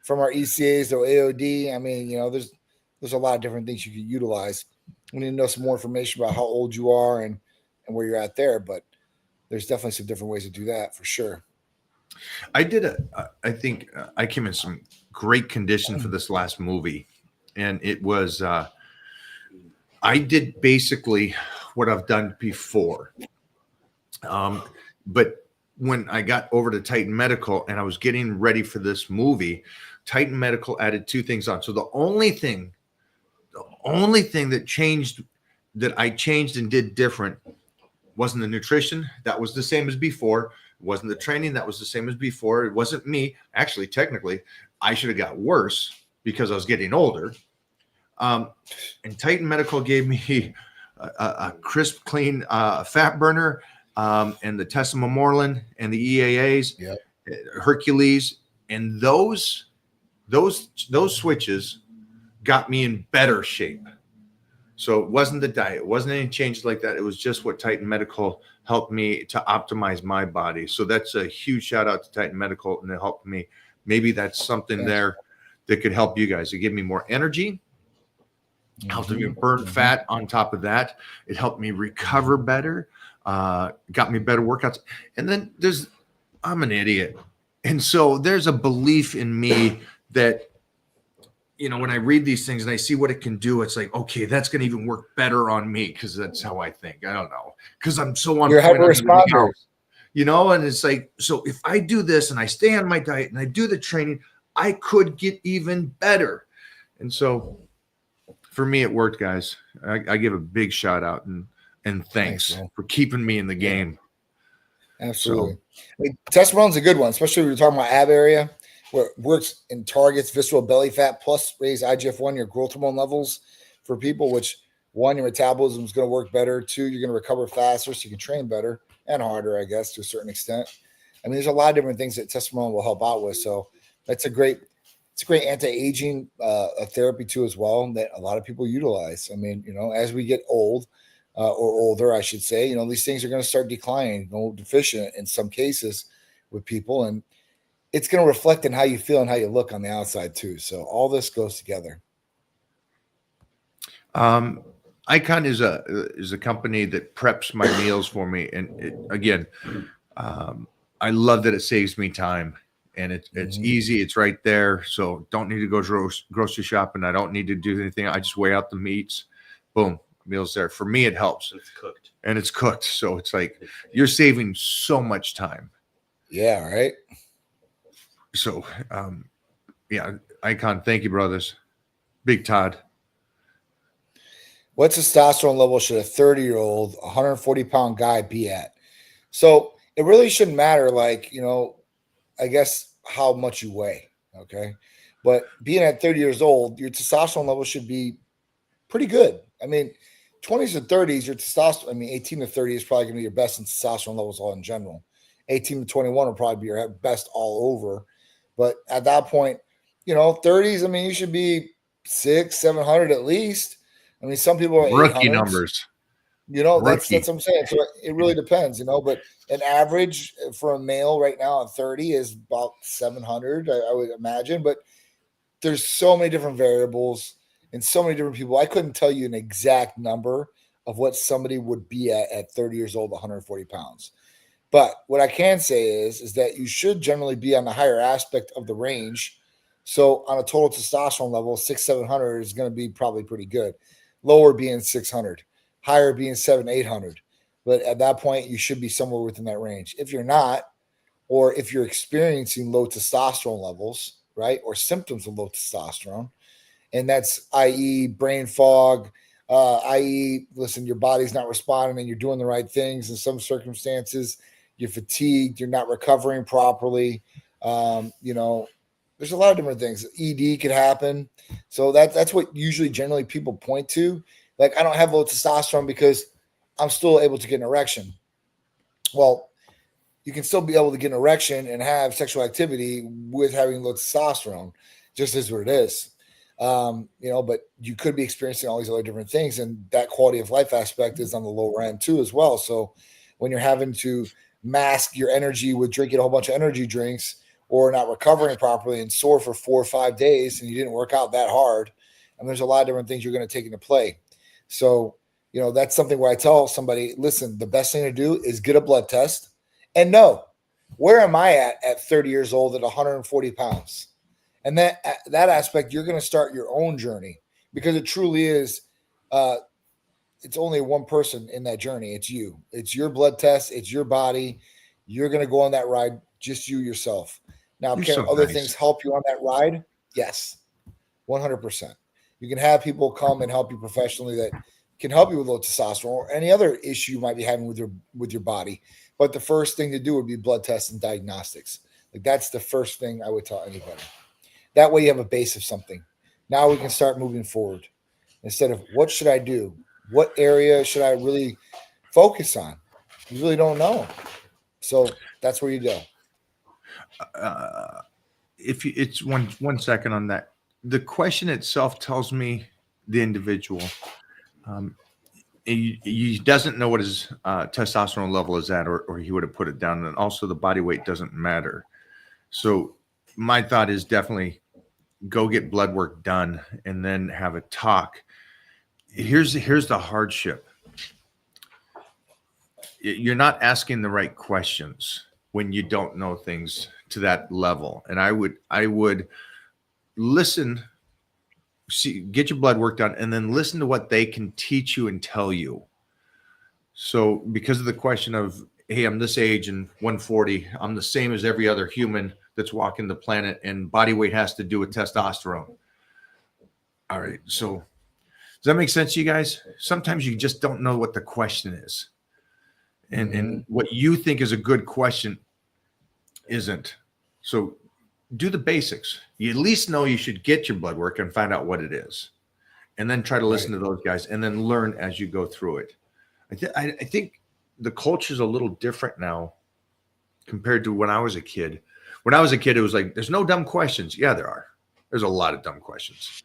From our ECAs to AOD, I mean, there's a lot of different things you can utilize. We need to know some more information about how old you are and where you're at there, but there's definitely some different ways to do that for sure. I think I came in some great condition for this last movie, and it was, I did basically what I've done before. But when I got over to Titan Medical and I was getting ready for this movie, Titan Medical added two things on. So the only thing that changed, that I changed and did different, wasn't the nutrition. That was the same as before. It wasn't the training. That was the same as before. It wasn't me. Actually, technically, I should have got worse because I was getting older. And Titan Medical gave me a crisp, clean fat burner, and the Tessamamorelin and the EAAs, Hercules, and those switches got me in better shape. So it wasn't the diet, it wasn't any changes like that. It was just what Titan Medical helped me to optimize my body. So that's a huge shout out to Titan Medical, and it helped me. Maybe that's something there that could help you guys. It gave me more energy. Helped me burn fat. On top of that, it helped me recover better, got me better workouts. And then I'm an idiot. And so there's a belief in me that, when I read these things and I see what it can do, it's like, okay, that's going to even work better on me because that's how I think. I don't know. Because I'm so on. You're a hyper responder. And it's like, so if I do this and I stay on my diet and I do the training, I could get even better. And so for me, it worked, guys. I give a big shout out and thanks for keeping me in the game. Absolutely. So, I mean, testosterone's a good one, especially when you're talking about ab area, where it works and targets visceral belly fat plus raise IGF-1, your growth hormone levels for people, which one, your metabolism is going to work better. Two, you're going to recover faster so you can train better and harder, I guess, to a certain extent. I mean, there's a lot of different things that testosterone will help out with. So it's a great anti-aging therapy too, as well, that a lot of people utilize. I mean, as we get old or older, I should say, these things are going to start declining, go deficient in some cases with people. And it's going to reflect in how you feel and how you look on the outside too. So all this goes together. Icon is a company that preps my meals for me. And I love that it saves me time. And it's easy. It's right there. So don't need to go grocery shopping. I don't need to do anything. I just weigh out the meats. Boom, meal's there. For me, it helps. It's cooked. So it's like you're saving so much time. Yeah, right. So, Icon, thank you, brothers. Big Todd. What testosterone level should a 30-year-old, 140-pound guy be at? So it really shouldn't matter, I guess, how much you weigh, okay? But being at 30 years old, your testosterone level should be pretty good. I mean, 20s to 30s, your testosterone, I mean, 18 to 30 is probably going to be your best in testosterone levels all in general. 18 to 21 will probably be your best all over. But at that point, 30s, I mean, you should be 700 at least. I mean, some people are Rookie 800s. numbers. That's what I'm saying. So it really depends, but an average for a male right now at 30 is about 700, I would imagine. But there's so many different variables and so many different people. I couldn't tell you an exact number of what somebody would be at 30 years old, 140 pounds. But what I can say is that you should generally be on the higher aspect of the range. So on a total testosterone level, 700 is going to be probably pretty good. Lower being 600. Higher being 800. But at that point, you should be somewhere within that range. If you're not, or if you're experiencing low testosterone levels, right, or symptoms of low testosterone, and that's i.e. brain fog, i.e. listen, your body's not responding and you're doing the right things in some circumstances, you're fatigued, you're not recovering properly, there's a lot of different things. ED could happen. So that's what usually generally people point to. Like, I don't have low testosterone because I'm still able to get an erection. Well, you can still be able to get an erection and have sexual activity with having low testosterone. Just is what it is. But you could be experiencing all these other different things, and that quality of life aspect is on the lower end too as well. So when you're having to mask your energy with drinking a whole bunch of energy drinks or not recovering properly and sore for 4 or 5 days and you didn't work out that hard, and there's a lot of different things you're going to take into play. So, that's something where I tell somebody, listen, the best thing to do is get a blood test and know, where am I at 30 years old at 140 pounds? And that aspect, you're going to start your own journey, because it truly is, it's only one person in that journey. It's you. It's your blood test. It's your body. You're going to go on that ride, just you yourself. Now, can other things help you on that ride? Yes, 100%. You can have people come and help you professionally that can help you with low testosterone or any other issue you might be having with your body. But the first thing to do would be blood tests and diagnostics. Like, that's the first thing I would tell anybody. That way you have a base of something. Now we can start moving forward. Instead of, what should I do? What area should I really focus on? You really don't know. So that's where you go. It's one second on that. The question itself tells me the individual. He doesn't know what his testosterone level is at, or he would have put it down. And also the body weight doesn't matter. So my thought is definitely go get blood work done and then have a talk. Here's the hardship. You're not asking the right questions when you don't know things to that level. And I would listen, get your blood work done, and then listen to what they can teach you and tell you. So because of the question of, hey, I'm this age and 140, I'm the same as every other human that's walking the planet, and body weight has to do with testosterone. All right. So does that make sense to you guys? Sometimes you just don't know what the question is. And what you think is a good question isn't. So do the basics. You at least know you should get your blood work and find out what it is. And then try to listen to those guys and then learn as you go through it. I think the culture is a little different now compared to when I was a kid. When I was a kid, it was like, there's no dumb questions. Yeah, there are. There's a lot of dumb questions.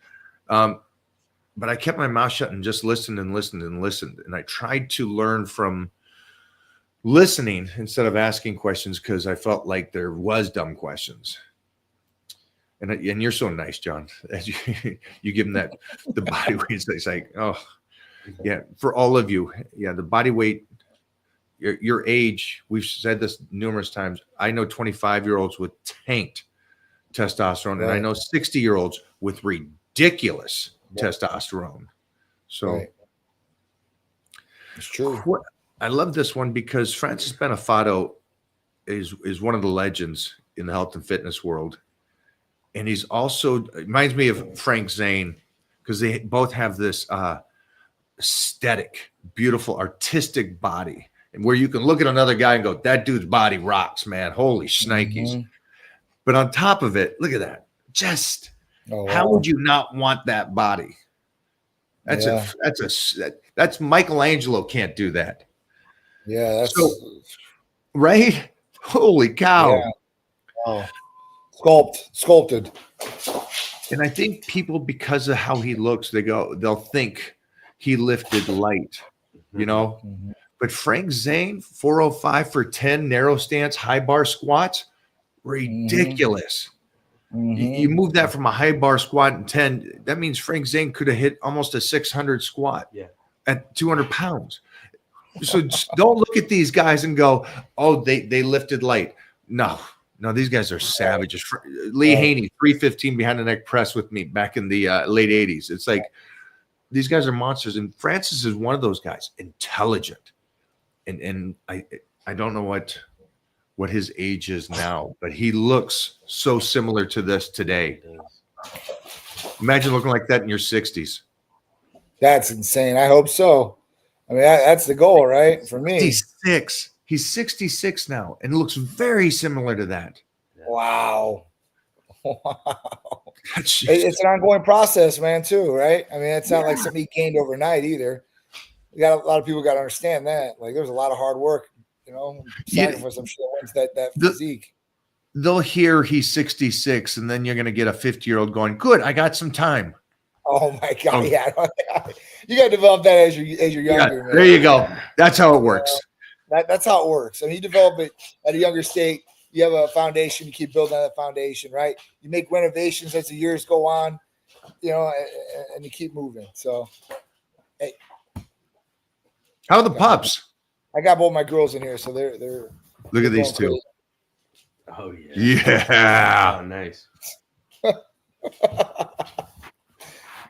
But I kept my mouth shut and just listened and listened and listened. And I tried to learn from listening instead of asking questions, because I felt like there was dumb questions. And you're so nice, John, as you give them that, the body weight. It's like, oh, yeah, for all of you. Yeah, the body weight, your age, we've said this numerous times. I know 25-year-olds with tanked testosterone, and I know 60-year-olds with ridiculous testosterone. So it's true. I love this one because Francis Benefato is one of the legends in the health and fitness world. And he's also, reminds me of Frank Zane, because they both have this aesthetic, beautiful, artistic body, and where you can look at another guy and go, that dude's body rocks, man. Holy shnikes. But on top of it, look at that. Just how would you not want that body? Yeah. That's Michelangelo can't do that. Yeah, that's So, right? Holy cow. yeah. Oh, sculpted. And I think people, because of how he looks, they'll think he lifted light, you know. Mhm. But Frank Zane, 405 for 10 narrow stance, high bar squats, ridiculous. You Mhm. move that from a high bar squat in 10, that means Frank Zane could have hit almost a 600 squat Yeah. at 200 pounds. So just don't look at these guys and go, oh, they lifted light. No, these guys are savages. Lee Haney, 315 behind the neck press with me back in the late 80s. It's like these guys are monsters. And Francis is one of those guys, intelligent. And I don't know what his age is now, but he looks so similar to this today. Imagine looking like that in your 60s. That's insane. I hope so. I mean, that's the goal, right? For me. 66. He's 66 now and looks very similar to that. Wow. Wow. That's It's an ongoing process, man, too, right? I mean, it's not like something he gained overnight either. You got a lot of people got to understand that. Like, there's a lot of hard work, sacrifice. I'm sure wins that physique. They'll hear he's 66, and then you're going to get a 50-year-old going, good, I got some time. Oh my God! Yeah, you got to develop that as you're younger. Man. There you go. That's how it works. That's how it works. I mean, you develop it at a younger state. You have a foundation. You keep building on that foundation, right? You make renovations as the years go on, and you keep moving. So, hey, how are the pups? I got both my girls in here, so they're. Look at these two. Crazy. Oh yeah. Yeah. Oh, nice.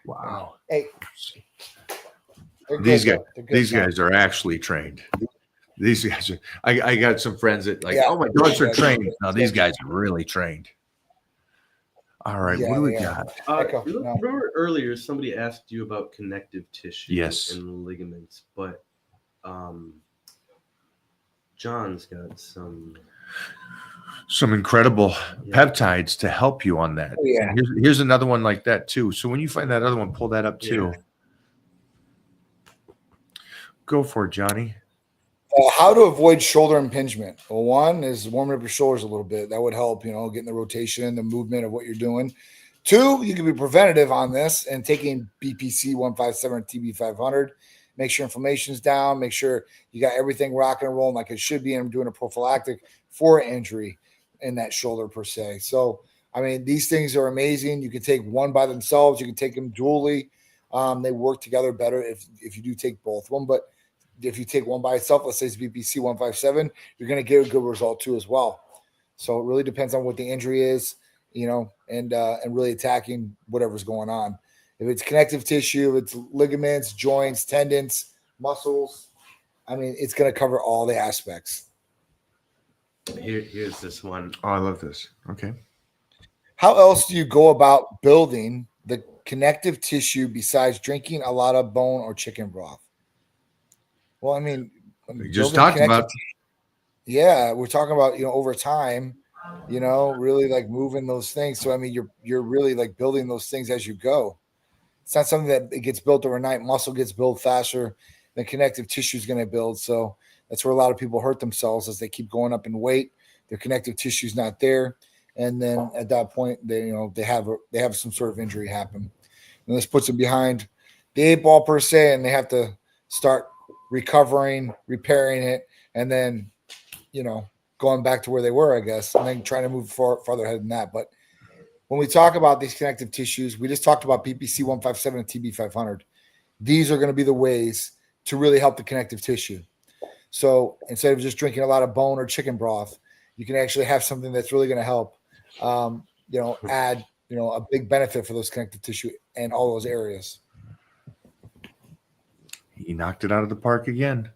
Wow. Hey. These guys are actually trained. These guys are. I got some friends that oh, my dogs are trained. No, these guys are really trained. All right, what do we got? Remember earlier somebody asked you about connective tissue and ligaments, but John's got some incredible peptides to help you on that. Oh, yeah. And here's another one like that too. So when you find that other one, pull that up too. Go for it, Johnny. How to avoid shoulder impingement. Well, one is warming up your shoulders a little bit. That would help, getting the rotation, the movement of what you're doing. Two, you can be preventative on this and taking BPC 157 and TB 500. Make sure inflammation's down. Make sure you got everything rocking and rolling like it should be. And doing a prophylactic for injury in that shoulder per se. So, I mean, these things are amazing. You can take one by themselves. You can take them dually. They work together better if you do take both of them. But if you take one by itself, let's say it's BPC 157, you're going to get a good result too as well. So it really depends on what the injury is, and really attacking whatever's going on. If it's connective tissue, if it's ligaments, joints, tendons, muscles, I mean, it's going to cover all the aspects. Here's this one. Oh, I love this. Okay. How else do you go about building the connective tissue besides drinking a lot of bone or chicken broth? Well, I mean, we just talked about. Yeah, we're talking about over time, really like moving those things. So I mean, you're really like building those things as you go. It's not something that it gets built overnight. Muscle gets built faster than connective tissue is going to build. So that's where a lot of people hurt themselves as they keep going up in weight. Their connective tissue is not there, and then at that point, they have some sort of injury happen, and this puts them behind the 8 ball per se, and they have to start recovering, repairing it, and then, going back to where they were, I guess, and then trying to move farther ahead than that. But when we talk about these connective tissues, we just talked about PPC 157 and TB 500. These are going to be the ways to really help the connective tissue. So instead of just drinking a lot of bone or chicken broth, you can actually have something that's really going to help, add, a big benefit for those connective tissue and all those areas. He knocked it out of the park again.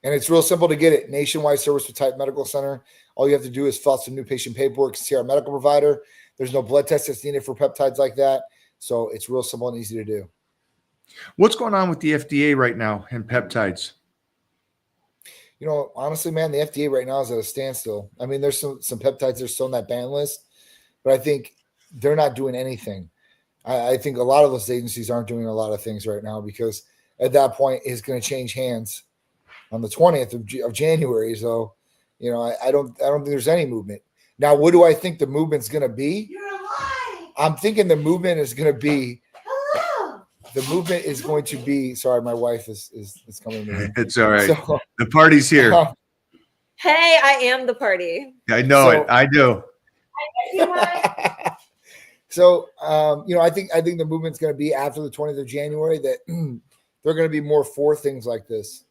And it's real simple to get it. Nationwide service with Type Medical Center. All you have to do is fill out some new patient paperwork, see our medical provider. There's no blood test that's needed for peptides like that. So it's real simple and easy to do. What's going on with the FDA right now and peptides? Honestly, man, the FDA right now is at a standstill. I mean, there's some peptides that are still on that ban list, but I think they're not doing anything. I think a lot of those agencies aren't doing a lot of things right now because at that point it's going to change hands on the 20th of January. So, I don't think there's any movement. Now, what do I think the movement's going to be? You're alive. I'm thinking the movement is going to be. Hello. The movement is going to be. Sorry, my wife is coming to me. It's all right. So, The party's here. Hey, I am the party. I know so- it. I do. So, I think the movement's going to be after the 20th of January that they're going to be more for things like this.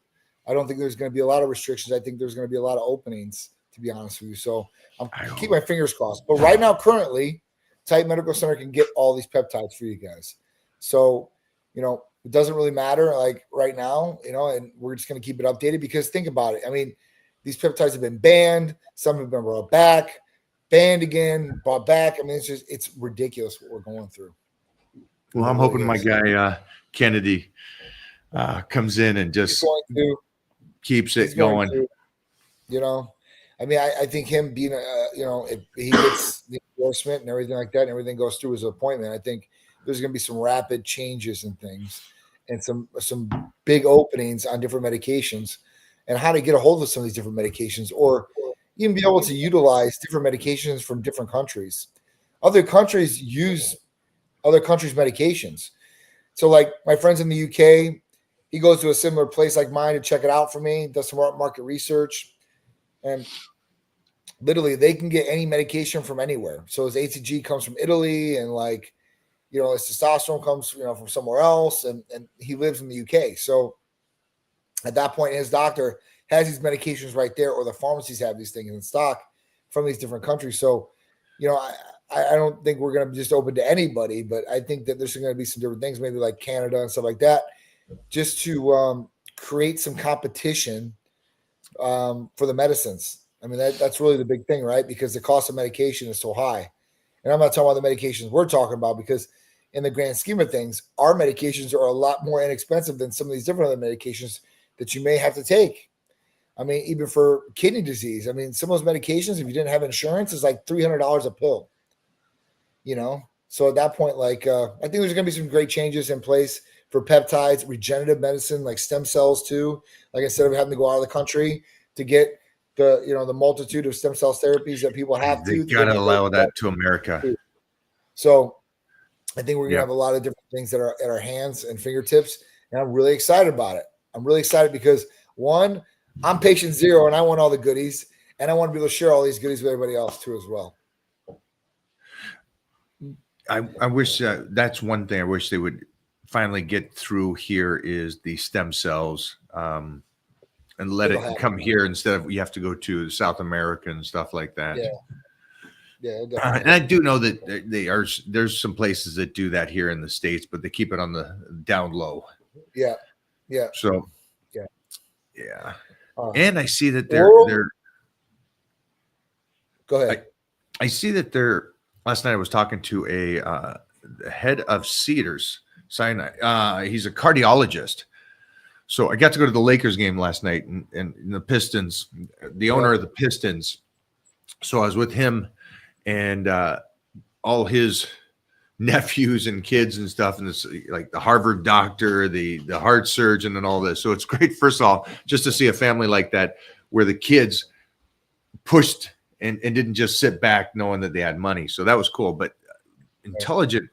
I don't think there's going to be a lot of restrictions. I think there's going to be a lot of openings, to be honest with you. So I'm keep my fingers crossed. But right now, currently, Titan Medical Center can get all these peptides for you guys. So, it doesn't really matter like right now, and we're just going to keep it updated because think about it. I mean, these peptides have been banned. Some have been brought back, banned again, brought back. I mean, it's ridiculous what we're going through. Well, I'm hoping my guy Kennedy comes in and just keeps it going. I mean, I think him being, if he gets the endorsement and everything like that, and everything goes through his appointment, I think there's going to be some rapid changes and things, and some big openings on different medications, and how to get a hold of some of these different medications, or even be able to utilize different medications from different countries. Other countries use other countries' medications. So, like my friends in the UK, he goes to a similar place like mine to check it out for me, does some market research, and literally they can get any medication from anywhere. So his HCG comes from Italy, and his testosterone comes, from somewhere else, and he lives in the UK. So at that point, his doctor has these medications right there, or the pharmacies have these things in stock from these different countries. So, I don't think we're going to just open to anybody, but I think that there's going to be some different things, maybe like Canada and stuff like that, just to create some competition for the medicines. I mean, that's really the big thing, right? Because the cost of medication is so high. And I'm not talking about the medications we're talking about, because in the grand scheme of things, our medications are a lot more inexpensive than some of these different other medications that you may have to take. I mean, even for kidney disease, I mean, some of those medications, if you didn't have insurance, is like $300 a pill, So at that point, I think there's going to be some great changes in place for peptides, regenerative medicine, like stem cells too. Like instead of having to go out of the country to get the multitude of stem cell therapies that people have They gotta allow that to America. So I think we're going to have a lot of different things that are at our hands and fingertips. And I'm really excited about it. I'm really excited because, one, I'm patient zero and I want all the goodies. And I want to be able to share all these goodies with everybody else too as well. I wish that's one thing I wish they would finally get through here is the stem cells and let It'll it happen. come here instead of you have to go to South America and stuff like that. Yeah. And I do know that there's some places that do that here in the States, but they keep it on the down low. Yeah. So, Yeah. And I see that Well- they're Go ahead. I see that they're. Last night I was talking to the head of Cedars Sinai. He's a cardiologist. So I got to go to the Lakers game last night, and the Pistons, the owner of the Pistons. So I was with him and all his nephews and kids and stuff, and it's like the Harvard doctor, the heart surgeon, and all this. So it's great, first of all, just to see a family like that where the kids pushed and didn't just sit back knowing that they had money. So that was cool. But intelligent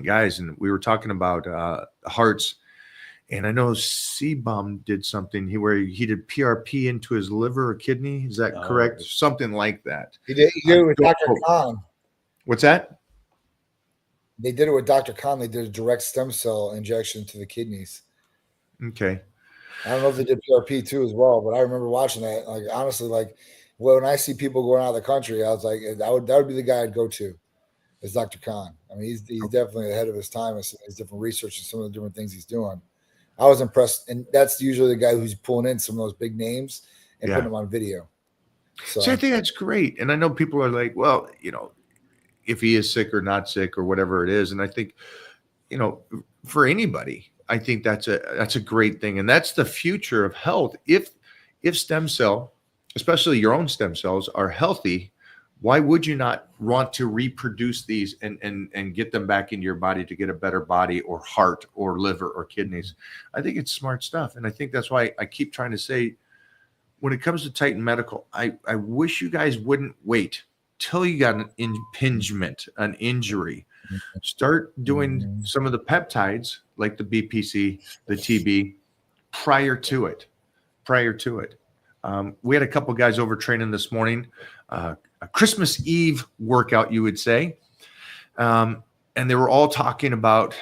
guys, and we were talking about hearts. And I know C-Bomb did something where he did PRP into his liver or kidney. Is that correct? Something like that. He did it with Dr. Khan. What's that? They did it with Dr. Khan. They did a direct stem cell injection to the kidneys. Okay. I don't know if they did PRP too as well, but I remember watching that. Like honestly, when I see people going out of the country, I was like, that would be the guy I'd go to, is Dr. Khan. I mean, he's definitely ahead of his time with his different research and some of the different things he's doing. I was impressed, and that's usually the guy who's pulling in some of those big names and putting them on video. So I think that's great. And I know people are like, well, if he is sick or not sick or whatever it is. And I think, for anybody, I think that's a great thing. And that's the future of health. If stem cell, especially your own stem cells, are healthy, Why would you not want to reproduce these and get them back into your body to get a better body or heart or liver or kidneys? I think it's smart stuff. And I think that's why I keep trying to say, when it comes to Titan Medical, I wish you guys wouldn't wait till you got an impingement, an injury. Start doing some of the peptides like the BPC, the TB prior to it. We had a couple guys over training this morning, a Christmas Eve workout, you would say. And they were all talking about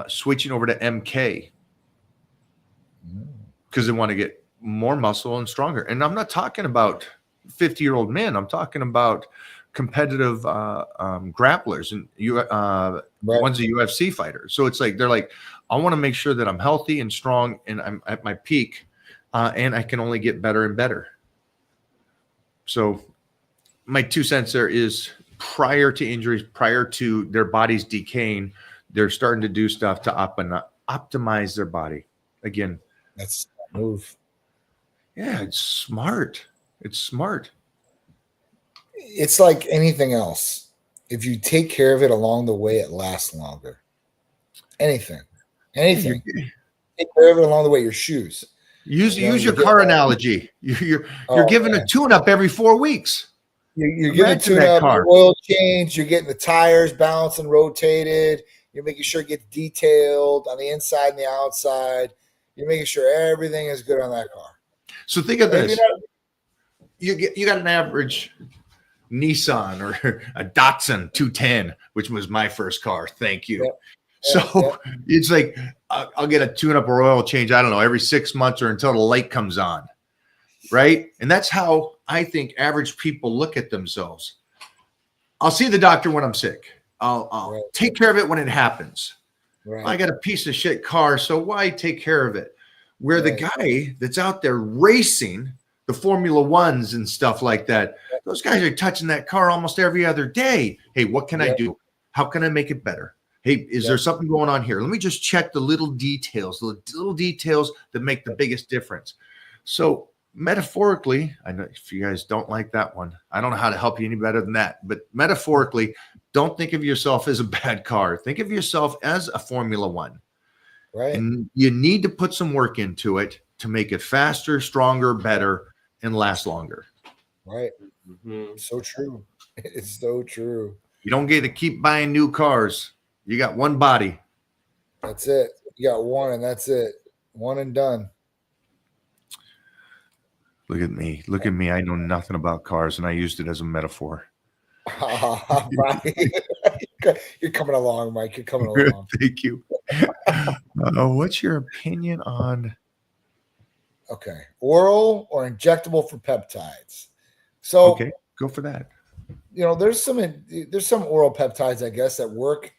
switching over to MK because they want to get more muscle and stronger. And I'm not talking about 50-year-old men. I'm talking about competitive grapplers and one's a UFC fighter. So it's like, they're like, I want to make sure that I'm healthy and strong and I'm at my peak and I can only get better and better. So my 2 cents there is, prior to injuries, prior to their bodies decaying, they're starting to do stuff to optimize their body. Again, That's a move. yeah, it's smart. It's like anything else. If you take care of it along the way, it lasts longer. Anything. Take care of it along the way. Your shoes. Use your car analogy. You're giving a tune-up every 4 weeks. You're getting a tune-up, oil change. You're getting the tires balanced and rotated. You're making sure it gets detailed on the inside and the outside. You're making sure everything is good on that car. So think of this. You got an average Nissan or a Datsun 210, which was my first car. Thank you. It's like I'll get a tune-up or oil change, I don't know, every 6 months or until the light comes on, right? And that's how I think average people look at themselves. I'll see the doctor when I'm sick. I'll take care of it when it happens. Right. I got a piece of shit car, so why take care of it? Where the guy that's out there racing the Formula Ones and stuff like that, those guys are touching that car almost every other day. Hey, what can I do? How can I make it better? Hey, is there something going on here? Let me just check the little details that make the biggest difference. So metaphorically, I know if you guys don't like that one, I don't know how to help you any better than that. But metaphorically, don't think of yourself as a bad car. Think of yourself as a Formula One. Right. And you need to put some work into it to make it faster, stronger, better, and last longer. Right. Mm-hmm. So true. It's so true. You don't get to keep buying new cars. You got one body. That's it. You got one, and that's it. One and done. Look at me. Look at me. I know nothing about cars, and I used it as a metaphor. You're coming along, Mike. You're coming along. Thank you. What's your opinion on? Okay, oral or injectable for peptides? So okay, go for that. You know, there's some oral peptides, I guess, that work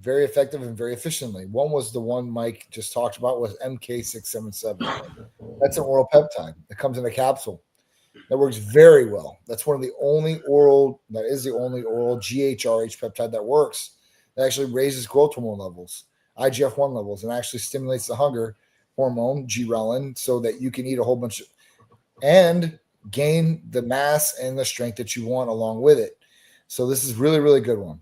very effective and very efficiently. One was the one Mike just talked about, was MK677. That's an oral peptide that comes in a capsule. That works very well. That's one of the only oral GHRH peptide that works. That actually raises growth hormone levels, IGF-1 levels, and actually stimulates the hunger hormone, ghrelin, so that you can eat a whole bunch and gain the mass and the strength that you want along with it. So this is really, really good one.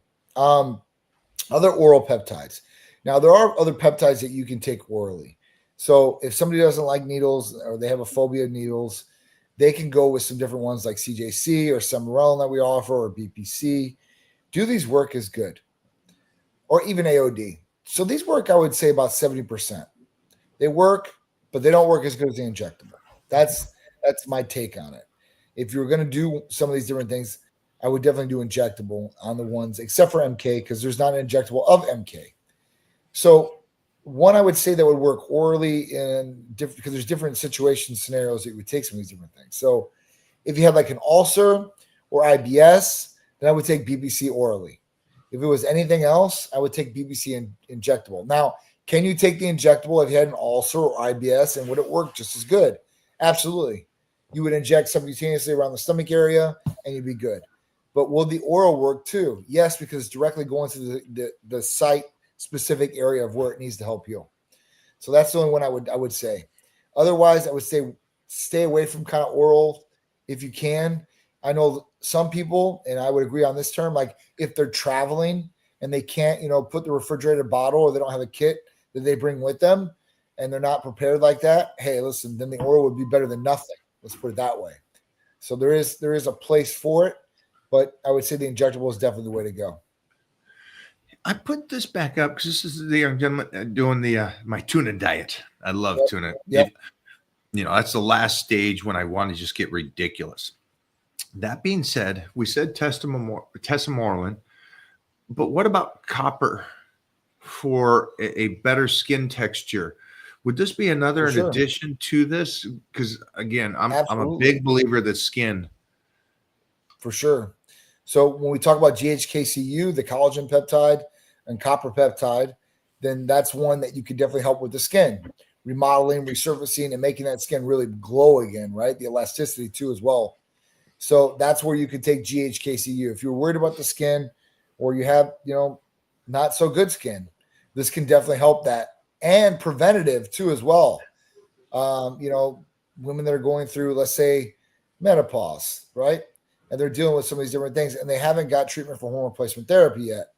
Other oral peptides. Now, there are other peptides that you can take orally. So if somebody doesn't like needles or they have a phobia of needles, they can go with some different ones like CJC or Semarelin that we offer, or BPC. Do these work as good? Or even AOD. So these work, I would say, about 70%. They work, but they don't work as good as the injectable. That's my take on it. If you're going to do some of these different things, I would definitely do injectable on the ones, except for MK, because there's not an injectable of MK. So one I would say that would work orally because there's different situations, scenarios that you would take some of these different things. So if you had like an ulcer or IBS, then I would take BBC orally. If it was anything else, I would take BBC and injectable. Now, can you take the injectable if you had an ulcer or IBS, and would it work just as good? Absolutely. You would inject subcutaneously around the stomach area and you'd be good. But will the oral work too? Yes, because it's directly going to the site-specific area of where it needs to help heal. So that's the only one I would say. Otherwise, I would say stay away from kind of oral if you can. I know some people, and I would agree on this term, like if they're traveling and they can't, put the refrigerated bottle or they don't have a kit that they bring with them and they're not prepared like that, hey, listen, then the oil would be better than nothing. Let's put it that way. So there is a place for it, but I would say the injectable is definitely the way to go. I put this back up because this is the young gentleman doing the my tuna diet. I love tuna. Yep. That's the last stage when I want to just get ridiculous. That being said, we said tesamorelin, but what about copper for a better skin texture? Would this be another For sure. addition to this? Because again, I'm a Absolutely. big believer that skin. For sure. So when we talk about GHKCU, the collagen peptide and copper peptide, then that's one that you could definitely help with the skin, remodeling, resurfacing, and making that skin really glow again, right? The elasticity too as well. So that's where you could take GHKCU. If you're worried about the skin or you have, not so good skin, this can definitely help that. And preventative too as well. Women that are going through, let's say, menopause, right? And they're dealing with some of these different things and they haven't got treatment for hormone replacement therapy yet.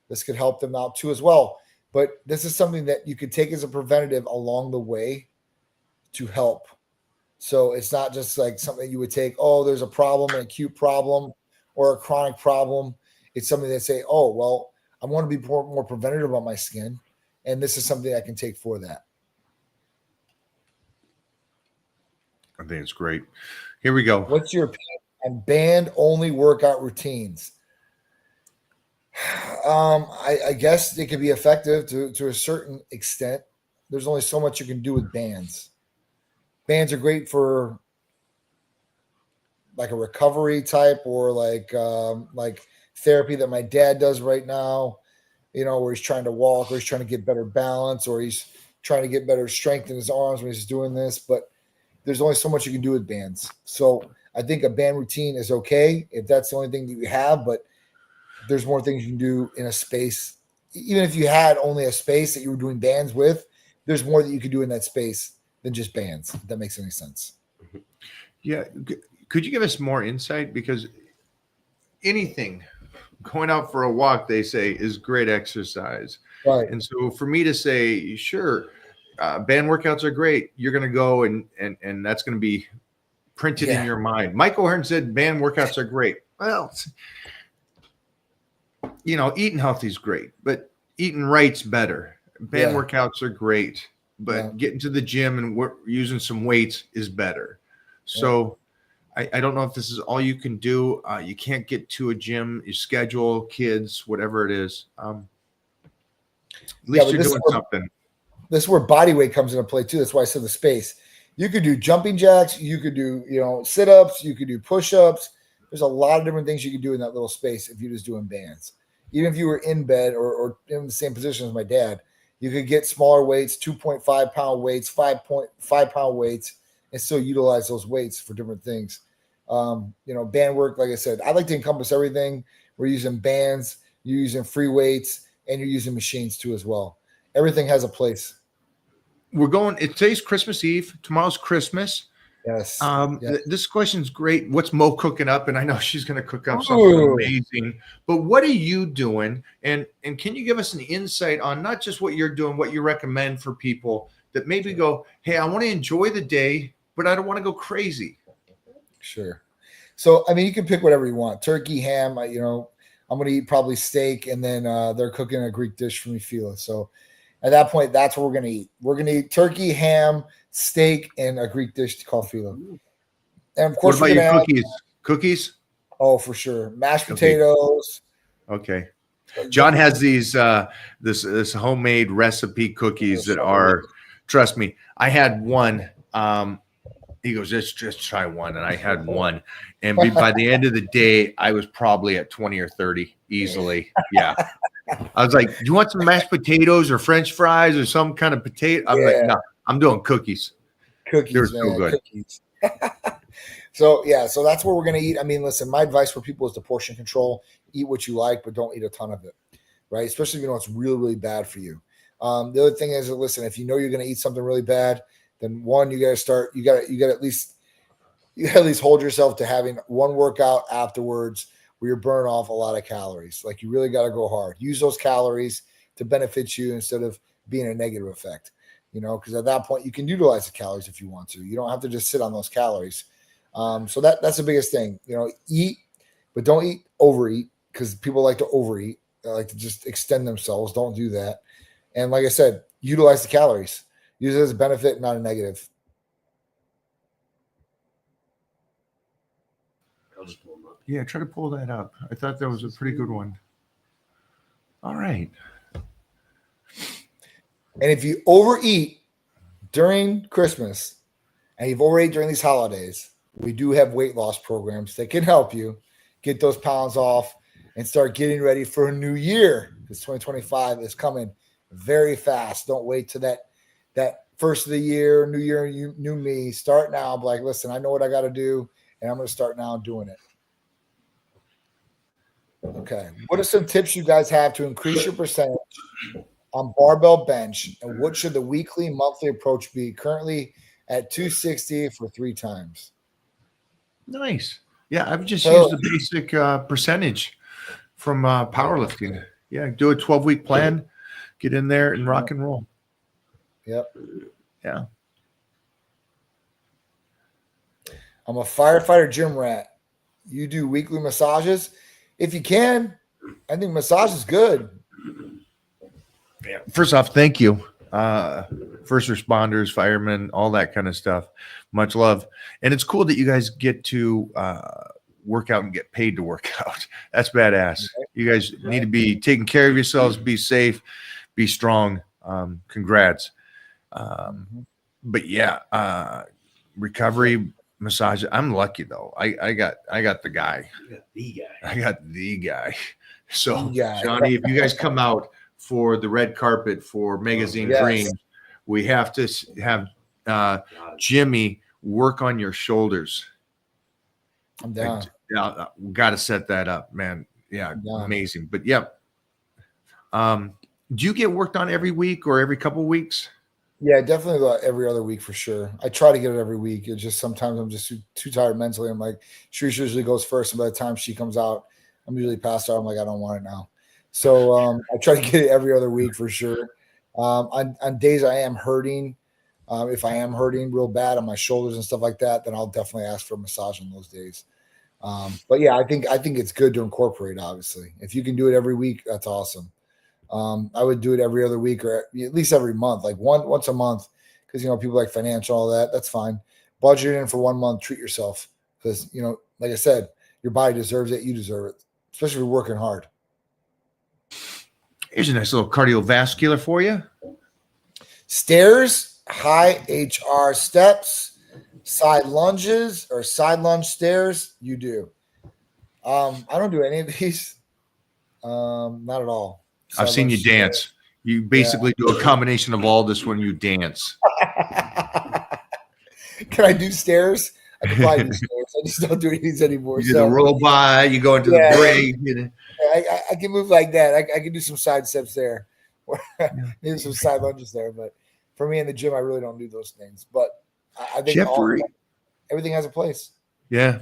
This could help them out too as well. But this is something that you could take as a preventative along the way to help. So it's not just like something you would take, oh, there's a problem, an acute problem or a chronic problem. It's something that say, oh, well, I want to be more preventative about my skin. And this is something I can take for that. I think it's great. Here we go. What's your opinion on band-only workout routines? I guess it can be effective to a certain extent. There's only so much you can do with bands. Bands are great for like a recovery type or like therapy that my dad does right now, where he's trying to walk or he's trying to get better balance or he's trying to get better strength in his arms when he's doing this. But there's only so much you can do with bands. So I think a band routine is okay if that's the only thing that you have, but there's more things you can do in a space. Even if you had only a space that you were doing bands with, there's more that you could do in that space than just bands, if that makes any sense. Yeah. Could you give us more insight? Because anything going out for a walk, they say, is great exercise. Right. And so for me to say, sure, band workouts are great. You're going to go and that's going to be printed in your mind. Mike O'Hearn said band workouts are great. Well, eating healthy is great, but eating right's better. Band workouts are great, but getting to the gym and using some weights is better. So I don't know if this is all you can do. You can't get to a gym, you schedule, kids, whatever it is. At least you're doing something. This is where body weight comes into play too. That's why I said the space. You could do jumping jacks. You could do, sit-ups. You could do push-ups. There's a lot of different things you can do in that little space if you're just doing bands. Even if you were in bed or in the same position as my dad, you could get smaller weights, 2.5 pound weights, 5.5 pound weights, and still utilize those weights for different things. Band work, like I said, I like to encompass everything. We're using bands, you're using free weights, and you're using machines too as well. Everything has a place. Today's Christmas Eve. Tomorrow's Christmas. Yes. This question's great. What's Mo cooking up? And I know she's going to cook up something amazing. But what are you doing? And can you give us an insight on not just what you're doing, what you recommend for people that maybe go, hey, I want to enjoy the day, but I don't want to go crazy. Sure. So, you can pick whatever you want. Turkey, ham, I'm going to eat probably steak, and then they're cooking a Greek dish for me, Fila. So at that point, that's what we're going to eat. We're going to eat turkey, ham, steak, and a Greek dish called Fila. And of course, what about your cookies? Cookies? Oh, for sure. Mashed potatoes. Okay. John has these this homemade recipe cookies that are, trust me, I had one. He goes, just try one. And I had one. And by the end of the day, I was probably at 20 or 30 easily. Yeah. I was like, do you want some mashed potatoes or French fries or some kind of potato? I'm like, no, I'm doing cookies. They're so good. Cookies. So that's what we're going to eat. Listen, my advice for people is to portion control. Eat what you like, but don't eat a ton of it, right? Especially if it's really, really bad for you. The other thing is that, listen, if you know you're going to eat something really bad, then one, you got to at least you at least hold yourself to having one workout afterwards where you're burning off a lot of calories. Like you really got to go hard. Use those calories to benefit you instead of being a negative effect, because at that point you can utilize the calories if you want to. You don't have to just sit on those calories. So that's the biggest thing, eat, but don't overeat, because people like to overeat. They like to just extend themselves. Don't do that. And like I said, utilize the calories. Use it as a benefit, not a negative. I'll just pull them up. Yeah, try to pull that up. I thought that was a pretty good one. All right. And if you overeat during Christmas and you've overeaten during these holidays, we do have weight loss programs that can help you get those pounds off and start getting ready for a new year, because 2025 is coming very fast. Don't wait to that first of the year, new me. Start now. Be like, listen, I know what I got to do, and I'm going to start now doing it. Okay. What are some tips you guys have to increase your percentage on barbell bench, and what should the weekly, monthly approach be? Currently at 260 for 3 times. Nice. Yeah, I've just used the basic percentage from powerlifting. Yeah, do a 12-week plan, get in there and rock and roll. Yep. Yeah. I'm a firefighter gym rat. You do weekly massages? If you can. I think massage is good. Yeah. First off, thank you. First responders, firemen, all that kind of stuff. Much love. And it's cool that you guys get to work out and get paid to work out. That's badass. You guys need to be taking care of yourselves, be safe, be strong. Congrats. But yeah, recovery massage. I'm lucky though. I got the guy. You got the guy. I got the guy. So Yeah. Johnny, if you guys come out for the red carpet for Magazine Yes. Dreams, we have to have Jimmy work on your shoulders. I'm down. Yeah, we got to set that up, man. Yeah, Yeah. amazing. But yeah, do you get worked on every week or every couple weeks? Yeah, definitely about every other week for sure. I try to get it every week. It's just sometimes I'm just too tired mentally. I'm like, she usually goes first, and by the time she comes out, I'm usually passed out. I'm like, I don't want it now. So I try to get it every other week for sure. On days I am hurting, if I am hurting real bad on my shoulders and stuff like that, then I'll definitely ask for a massage on those days. But yeah, I think it's good to incorporate. Obviously, if you can do it every week, that's awesome. I would do it every other week or at least every month, like once a month, because people like financial, all that. That's fine. Budget in for 1 month. Treat yourself, because like I said, your body deserves it. You deserve it, especially if you're working hard. Here's a nice little cardiovascular for you. Stairs, high HR steps, side lunges or side lunge stairs. You do. I don't do any of these. Not at all. I've Side seen you lunge dance. You basically do a combination of all this when you dance. Can I do stairs? I can probably do stairs. I just don't do any of these anymore. You do the roll by, you go into Yeah. the break. I can move like that. I can do some side steps there, maybe some side lunges there. But for me in the gym, I really don't do those things. But I think Jeffrey. everything has a place. Yeah.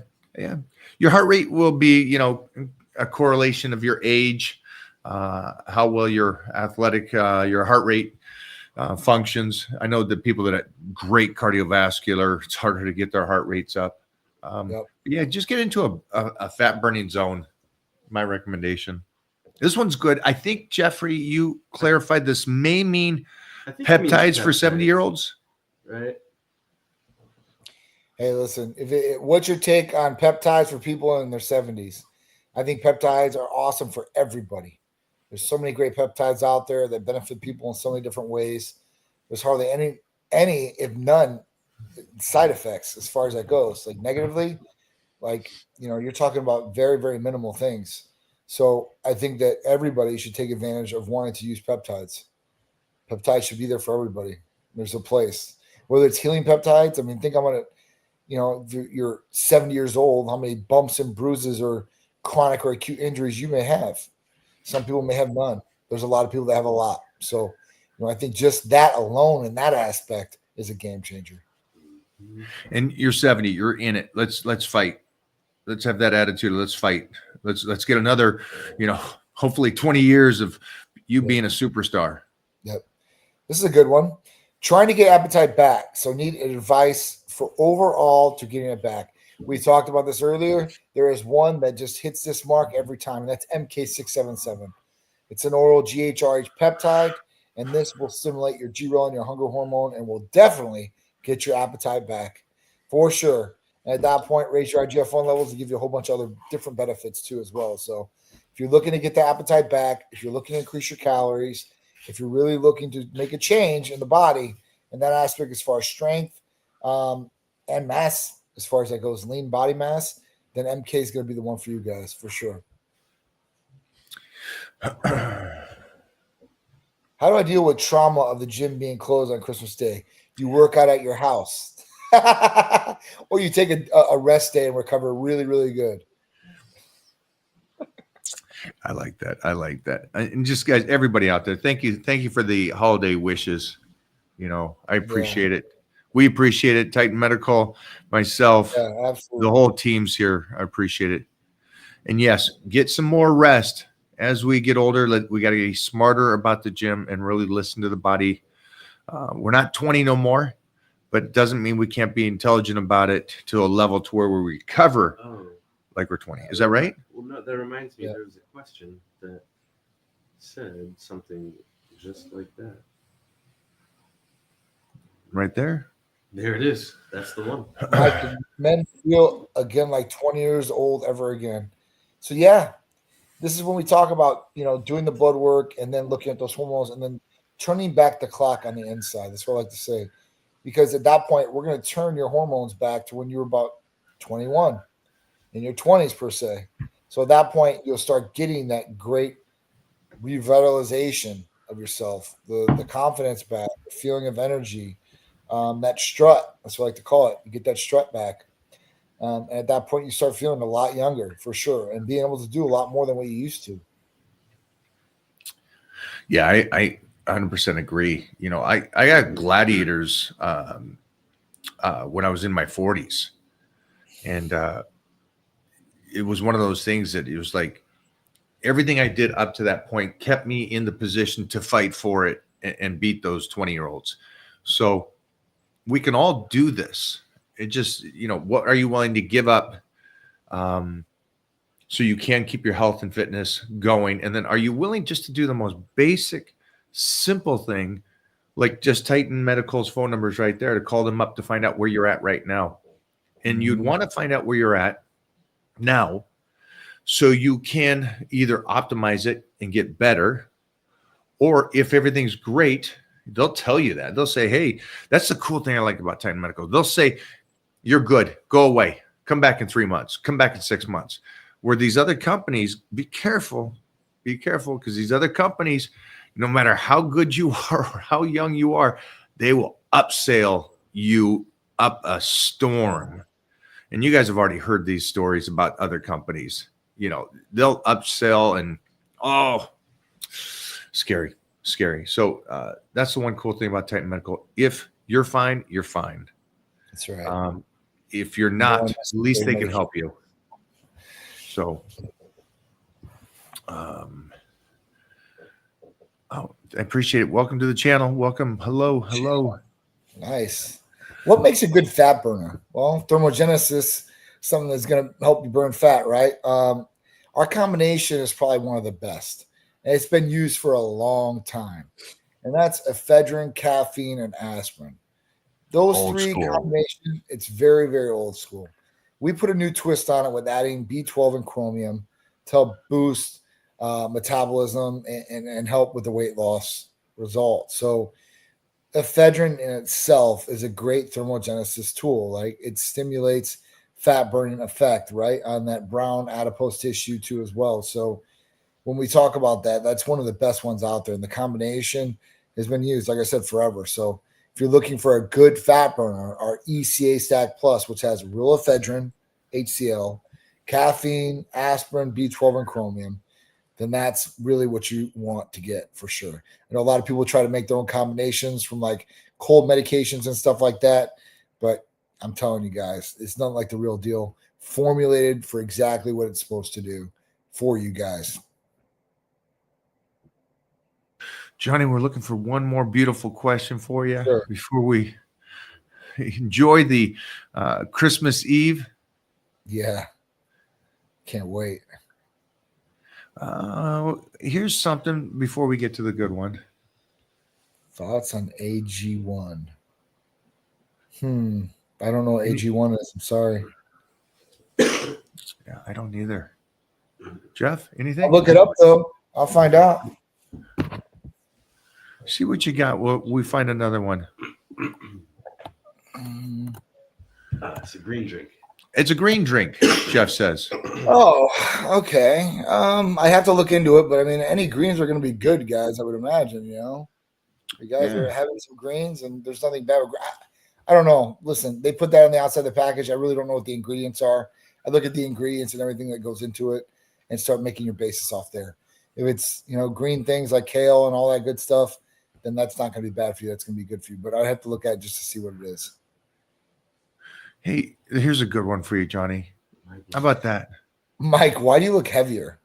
Your heart rate will be, a correlation of your age, how well your athletic, your heart rate functions. I know that people that have great cardiovascular, it's harder to get their heart rates up. Yep. Yeah, just get into a fat burning zone. My recommendation. This one's good. I think, Jeffrey, you clarified this may mean I think it means peptides for peptides, 70-year-olds. right? Hey, listen, what's your take on peptides for people in their 70s? I think peptides are awesome for everybody. There's so many great peptides out there that benefit people in so many different ways. There's hardly any, if none, side effects as far as that goes. Like negatively, you're talking about very, very minimal things. So I think that everybody should take advantage of wanting to use peptides. Peptides should be there for everybody. There's a place. Whether it's healing peptides, I mean, think I'm going to, if you're 70 years old, how many bumps and bruises or chronic or acute injuries you may have. Some people may have none. There's a lot of people that have a lot. So, I think just that alone in that aspect is a game changer. And you're 70, you're in it. Let's fight. Let's have that attitude. Let's fight. Let's get another, hopefully 20 years of you being a superstar. Yep. This is a good one. Trying to get appetite back. So need advice for overall to getting it back. We talked about this earlier. There is one that just hits this mark every time, and that's MK677. It's an oral GHRH peptide, and this will stimulate your ghrelin, your hunger hormone, and will definitely get your appetite back for sure. And at that point, raise your IGF-1 levels and give you a whole bunch of other different benefits too as well. So if you're looking to get the appetite back, if you're looking to increase your calories, if you're really looking to make a change in the body and that aspect as far as strength and mass, as far as that goes, lean body mass, then MK is going to be the one for you guys for sure. How do I deal with trauma of the gym being closed on Christmas Day? You work out at your house. Or you take a rest day and recover really, really good. I like that. And just guys, everybody out there, thank you for the holiday wishes. I appreciate it. We appreciate it. Titan Medical, myself, absolutely. the whole team's here. I appreciate it. And yes, get some more rest. As we get older, we got to be smarter about the gym and really listen to the body. We're not 20 no more, but it doesn't mean we can't be intelligent about it to a level to where we recover like we're 20. Is that right? Well, no, that reminds me. There was a question that said something just like that. Right there. There it is. That's the one. Mike, men feel again like 20 years old ever again. So yeah, this is when we talk about doing the blood work and then looking at those hormones and then turning back the clock on the inside. That's what I like to say, because at that point we're going to turn your hormones back to when you were about 21 in your 20s per se. So at that point you'll start getting that great revitalization of yourself, the confidence back, the feeling of energy. That strut, that's what I like to call it. You get that strut back. And at that point, you start feeling a lot younger for sure and being able to do a lot more than what you used to. Yeah, I 100% agree. I got gladiators when I was in my 40s. And it was one of those things that it was like everything I did up to that point kept me in the position to fight for it and beat those 20-year-olds. So we can all do this. It just, what are you willing to give up so you can keep your health and fitness going? And then are you willing just to do the most basic, simple thing, like just Titan Medical's phone numbers right there to call them up to find out where you're at right now? And you'd want to find out where you're at now so you can either optimize it and get better, or if everything's great, they'll tell you that. They'll say, hey, that's the cool thing I like about Titan Medical. They'll say, you're good. Go away. Come back in 3 months. Come back in 6 months. Where these other companies, be careful, because these other companies, no matter how good you are or how young you are, they will upsell you up a storm. And you guys have already heard these stories about other companies. They'll upsell and, scary. So that's the one cool thing about Titan Medical. If you're fine, you're fine. That's right. If you're not, at least they can help you. So, I appreciate it. Welcome to the channel. Welcome. Hello. Nice. What makes a good fat burner? Well, thermogenesis, something that's going to help you burn fat, right? Our combination is probably one of the best. And it's been used for a long time. And that's ephedrine, caffeine, and aspirin. Those Old three school. combinations, it's very, very old school. We put a new twist on it with adding B12 and chromium to help boost metabolism and help with the weight loss result. So ephedrine in itself is a great thermogenesis tool. Like it stimulates fat burning effect, right, on that brown adipose tissue too as well. So when we talk about that, that's one of the best ones out there. And the combination has been used, like I said, forever. So if you're looking for a good fat burner, our ECA Stack Plus, which has real ephedrine, HCl, caffeine, aspirin, B12, and chromium, then that's really what you want to get for sure. I know a lot of people try to make their own combinations from like cold medications and stuff like that, but I'm telling you guys, it's not like the real deal. Formulated for exactly what it's supposed to do for you guys. Johnny, we're looking for one more beautiful question for you Sure. before we enjoy the Christmas Eve. Yeah. Can't wait. Here's something before we get to the good one. Thoughts on AG1? I don't know what AG1 is. I'm sorry. Yeah, I don't either. Jeff, anything? I'll look it up though. I'll find out. See what you got. We find another one. It's a green drink. It's a green drink, Jeff says. Oh, okay. I have to look into it, but I mean, any greens are going to be good, guys. I would imagine. You guys are having some greens, and there's nothing bad. I don't know. Listen, they put that on the outside of the package. I really don't know what the ingredients are. I look at the ingredients and everything that goes into it, and start making your basis off there. If it's green things like kale and all that good stuff, then that's not going to be bad for you. That's going to be good for you. But I have to look at it just to see what it is. Hey, here's a good one for you, Johnny. How about that? Mike, why do you look heavier?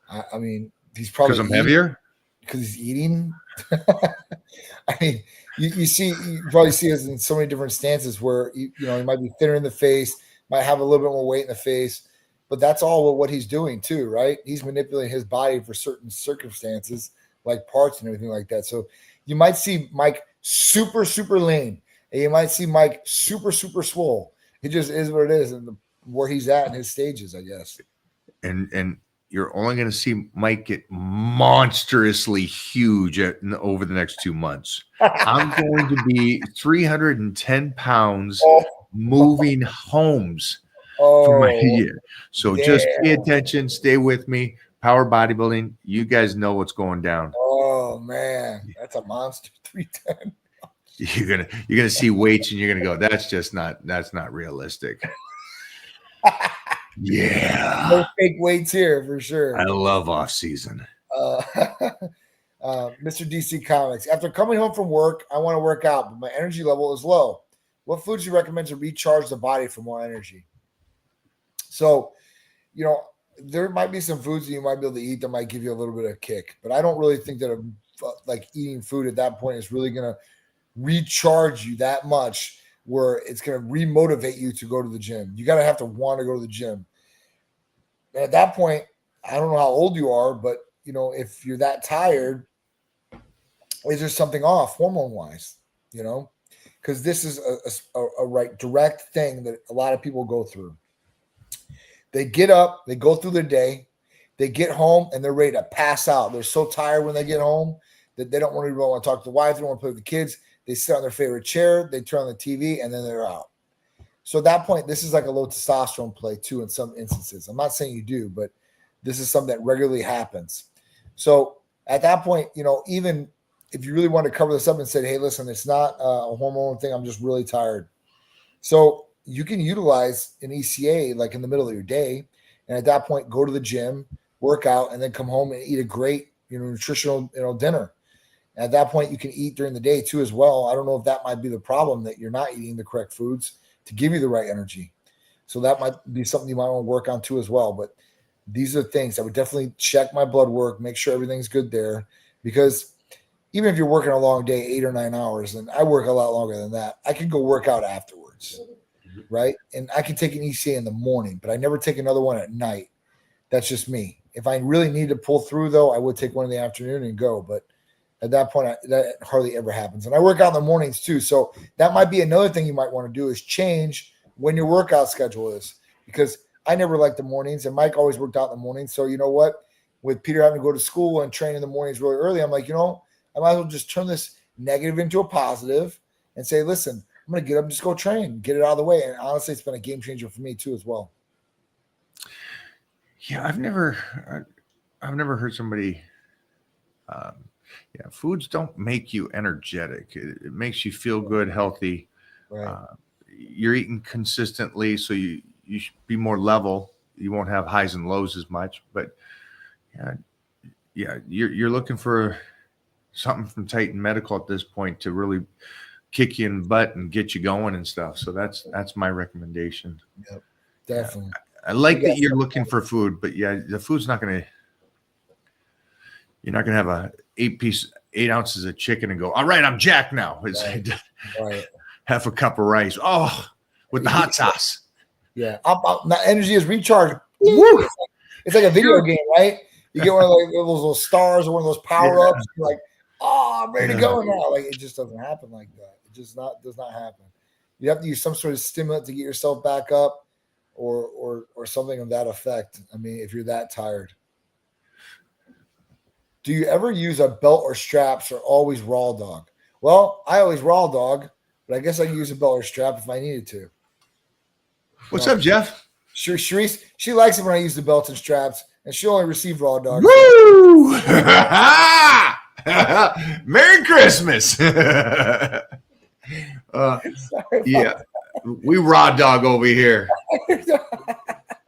I mean, he's probably Because I'm heavier? Because he's eating. I mean, you probably see us in so many different stances where he might be thinner in the face, might have a little bit more weight in the face, but that's all what he's doing too, right? He's manipulating his body for certain circumstances, like parts and everything like that. So you might see Mike super, super lean, and you might see Mike super, super swole. It just is what it is, and where he's at in his stages, I guess. And you're only going to see Mike get monstrously huge over the next 2 months. I'm going to be 310 pounds moving homes for my year. So just pay attention, stay with me. Power bodybuilding, you guys know what's going down. Oh man, that's a monster 310. You're gonna see weights and you're gonna go, that's not realistic. Yeah. No fake weights here for sure. I love off season. Mr. DC Comics. After coming home from work, I want to work out, but my energy level is low. What foods do you recommend to recharge the body for more energy? So, there might be some foods that you might be able to eat that might give you a little bit of kick, but I don't really think that like eating food at that point is really going to recharge you that much where it's going to remotivate you to go to the gym. You got to have to want to go to the gym. And at that point, I don't know how old you are, but if you're that tired, is there something off hormone wise? Because this is a right direct thing that a lot of people go through. They get up, they go through their day, they get home, and they're ready to pass out. They're so tired when they get home that they don't really want to talk to the wife, they don't want to play with the kids. They sit on their favorite chair, they turn on the TV, and then they're out. So at that point, this is like a low testosterone play too in some instances. I'm not saying you do, but this is something that regularly happens. So at that point, even if you really want to cover this up and say, hey, listen, it's not a hormone thing, I'm just really tired. So you can utilize an ECA like in the middle of your day. And at that point, go to the gym, work out, and then come home and eat a great, nutritional, dinner. And at that point, you can eat during the day too as well. I don't know if that might be the problem, that you're not eating the correct foods to give you the right energy. So that might be something you might want to work on too as well. But these are things I would definitely check my blood work, make sure everything's good there, because even if you're working a long day, 8 or 9 hours, and I work a lot longer than that, I can go work out afterwards, right? And I can take an ECA in the morning, but I never take another one at night. That's just me. If I really need to pull through, though, I would take one in the afternoon and go. But at that point, that hardly ever happens. And I work out in the mornings too. So that might be another thing you might want to do, is change when your workout schedule is, because I never liked the mornings, and Mike always worked out in the mornings. So you know what? With Peter having to go to school and train in the mornings really early, I'm like, I might as well just turn this negative into a positive and say, listen, I'm going to get up and just go train, get it out of the way. And honestly, it's been a game changer for me too as well. Yeah, I've never heard somebody. Foods don't make you energetic. It makes you feel good, healthy. Right. You're eating consistently, so you should be more level. You won't have highs and lows as much. But you're looking for something from Titan Medical at this point to really kick you in the butt and get you going and stuff. So that's my recommendation. Definitely. I like Yeah. that you're looking for food, but yeah, the food's not gonna. You're not gonna have a 8 ounces of chicken and go, all right, I'm jacked now. It's Right. half a cup of rice. Oh, with the hot sauce. Yeah. My energy is recharged. It's like a video game, right? You get one of those little stars or one of those power ups. You're like, oh, I'm ready to go now. Like it just doesn't happen like that. It just does not happen. You have to use some sort of stimulant to get yourself back up, or something of that effect. I mean, if you're that tired. Do you ever use a belt or straps or always raw dog? Well, I always raw dog, but I guess I can use a belt or strap if I needed to. What's up, Jeff? Sharice, she likes it when I use the belts and straps, and she only received raw dog. Woo! Merry Christmas. Sorry. Yeah, we raw dog over here.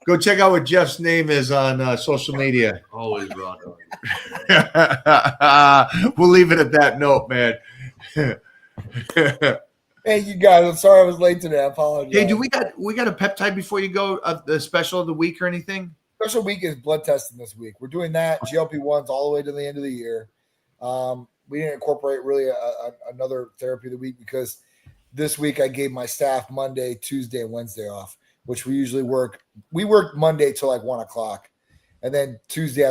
Go check out what Jeff's name is on social media. Always raw dog. We'll leave it at that note, man. Hey, you guys, I'm sorry I was late today. I apologize. Hey, do we got a peptide before you go? The special of the week or anything? Special week is blood testing this week. We're doing that GLP-1s all the way to the end of the year. We didn't incorporate really another therapy of the week because this week I gave my staff Monday, Tuesday, and Wednesday off, which we usually work. We work Monday till like 1 o'clock, and then Tuesday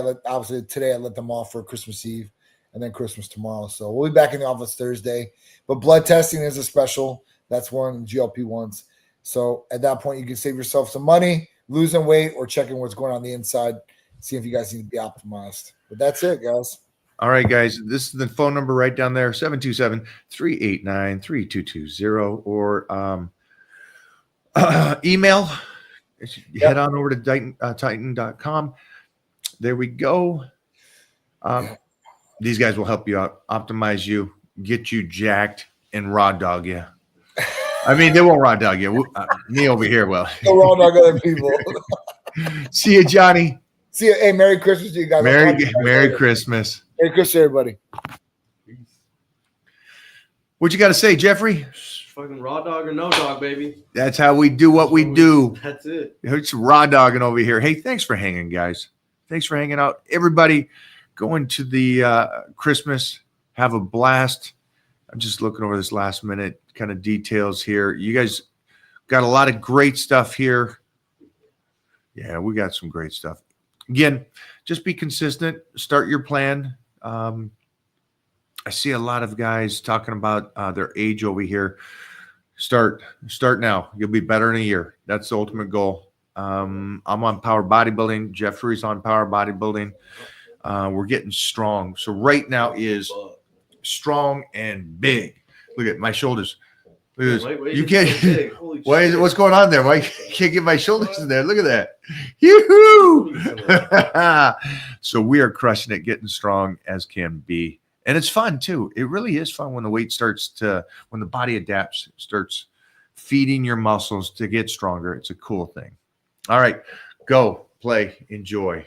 today I let them off for Christmas Eve, and then Christmas tomorrow. So we'll be back in the office Thursday. But blood testing is a special. That's one GLP-1s. So at that point, you can save yourself some money, losing weight, or checking what's going on the inside. See if you guys need to be optimized. But that's it, guys. All right, guys. This is the phone number right down there, 727-389-3220, or email. Head on over to Titan.com. There we go. These guys will help you out, optimize you, get you jacked, and raw dog you. I mean, they won't raw dog you. Me over here will. No raw dog other people. See you, Johnny. See you. Hey, Merry Christmas to you guys. Merry Later. Christmas. Merry Christmas, everybody. What you got to say, Jeffrey? Fucking raw dog or no dog, baby. That's how we do what we do. That's it. It's raw dogging over here. Hey, thanks for hanging, guys. Thanks for hanging out. Everybody going to the Christmas. Have a blast. I'm just looking over this last minute kind of details here. You guys got a lot of great stuff here. Yeah, we got some great stuff. Again, just be consistent. Start your plan. I see a lot of guys talking about their age over here. Start now. You'll be better in a year. That's the ultimate goal. I'm on Power Bodybuilding. Jeffrey's on Power Bodybuilding. We're getting strong. So right now is strong and big. Look at my shoulders. Look at this. You can't. Why is it? What's going on there? Why can't get my shoulders in there? Look at that. Yoo-hoo! So we are crushing it, getting strong as can be. And it's fun too. It really is fun when the weight when the body adapts, starts feeding your muscles to get stronger. It's a cool thing. All right, go, play, enjoy.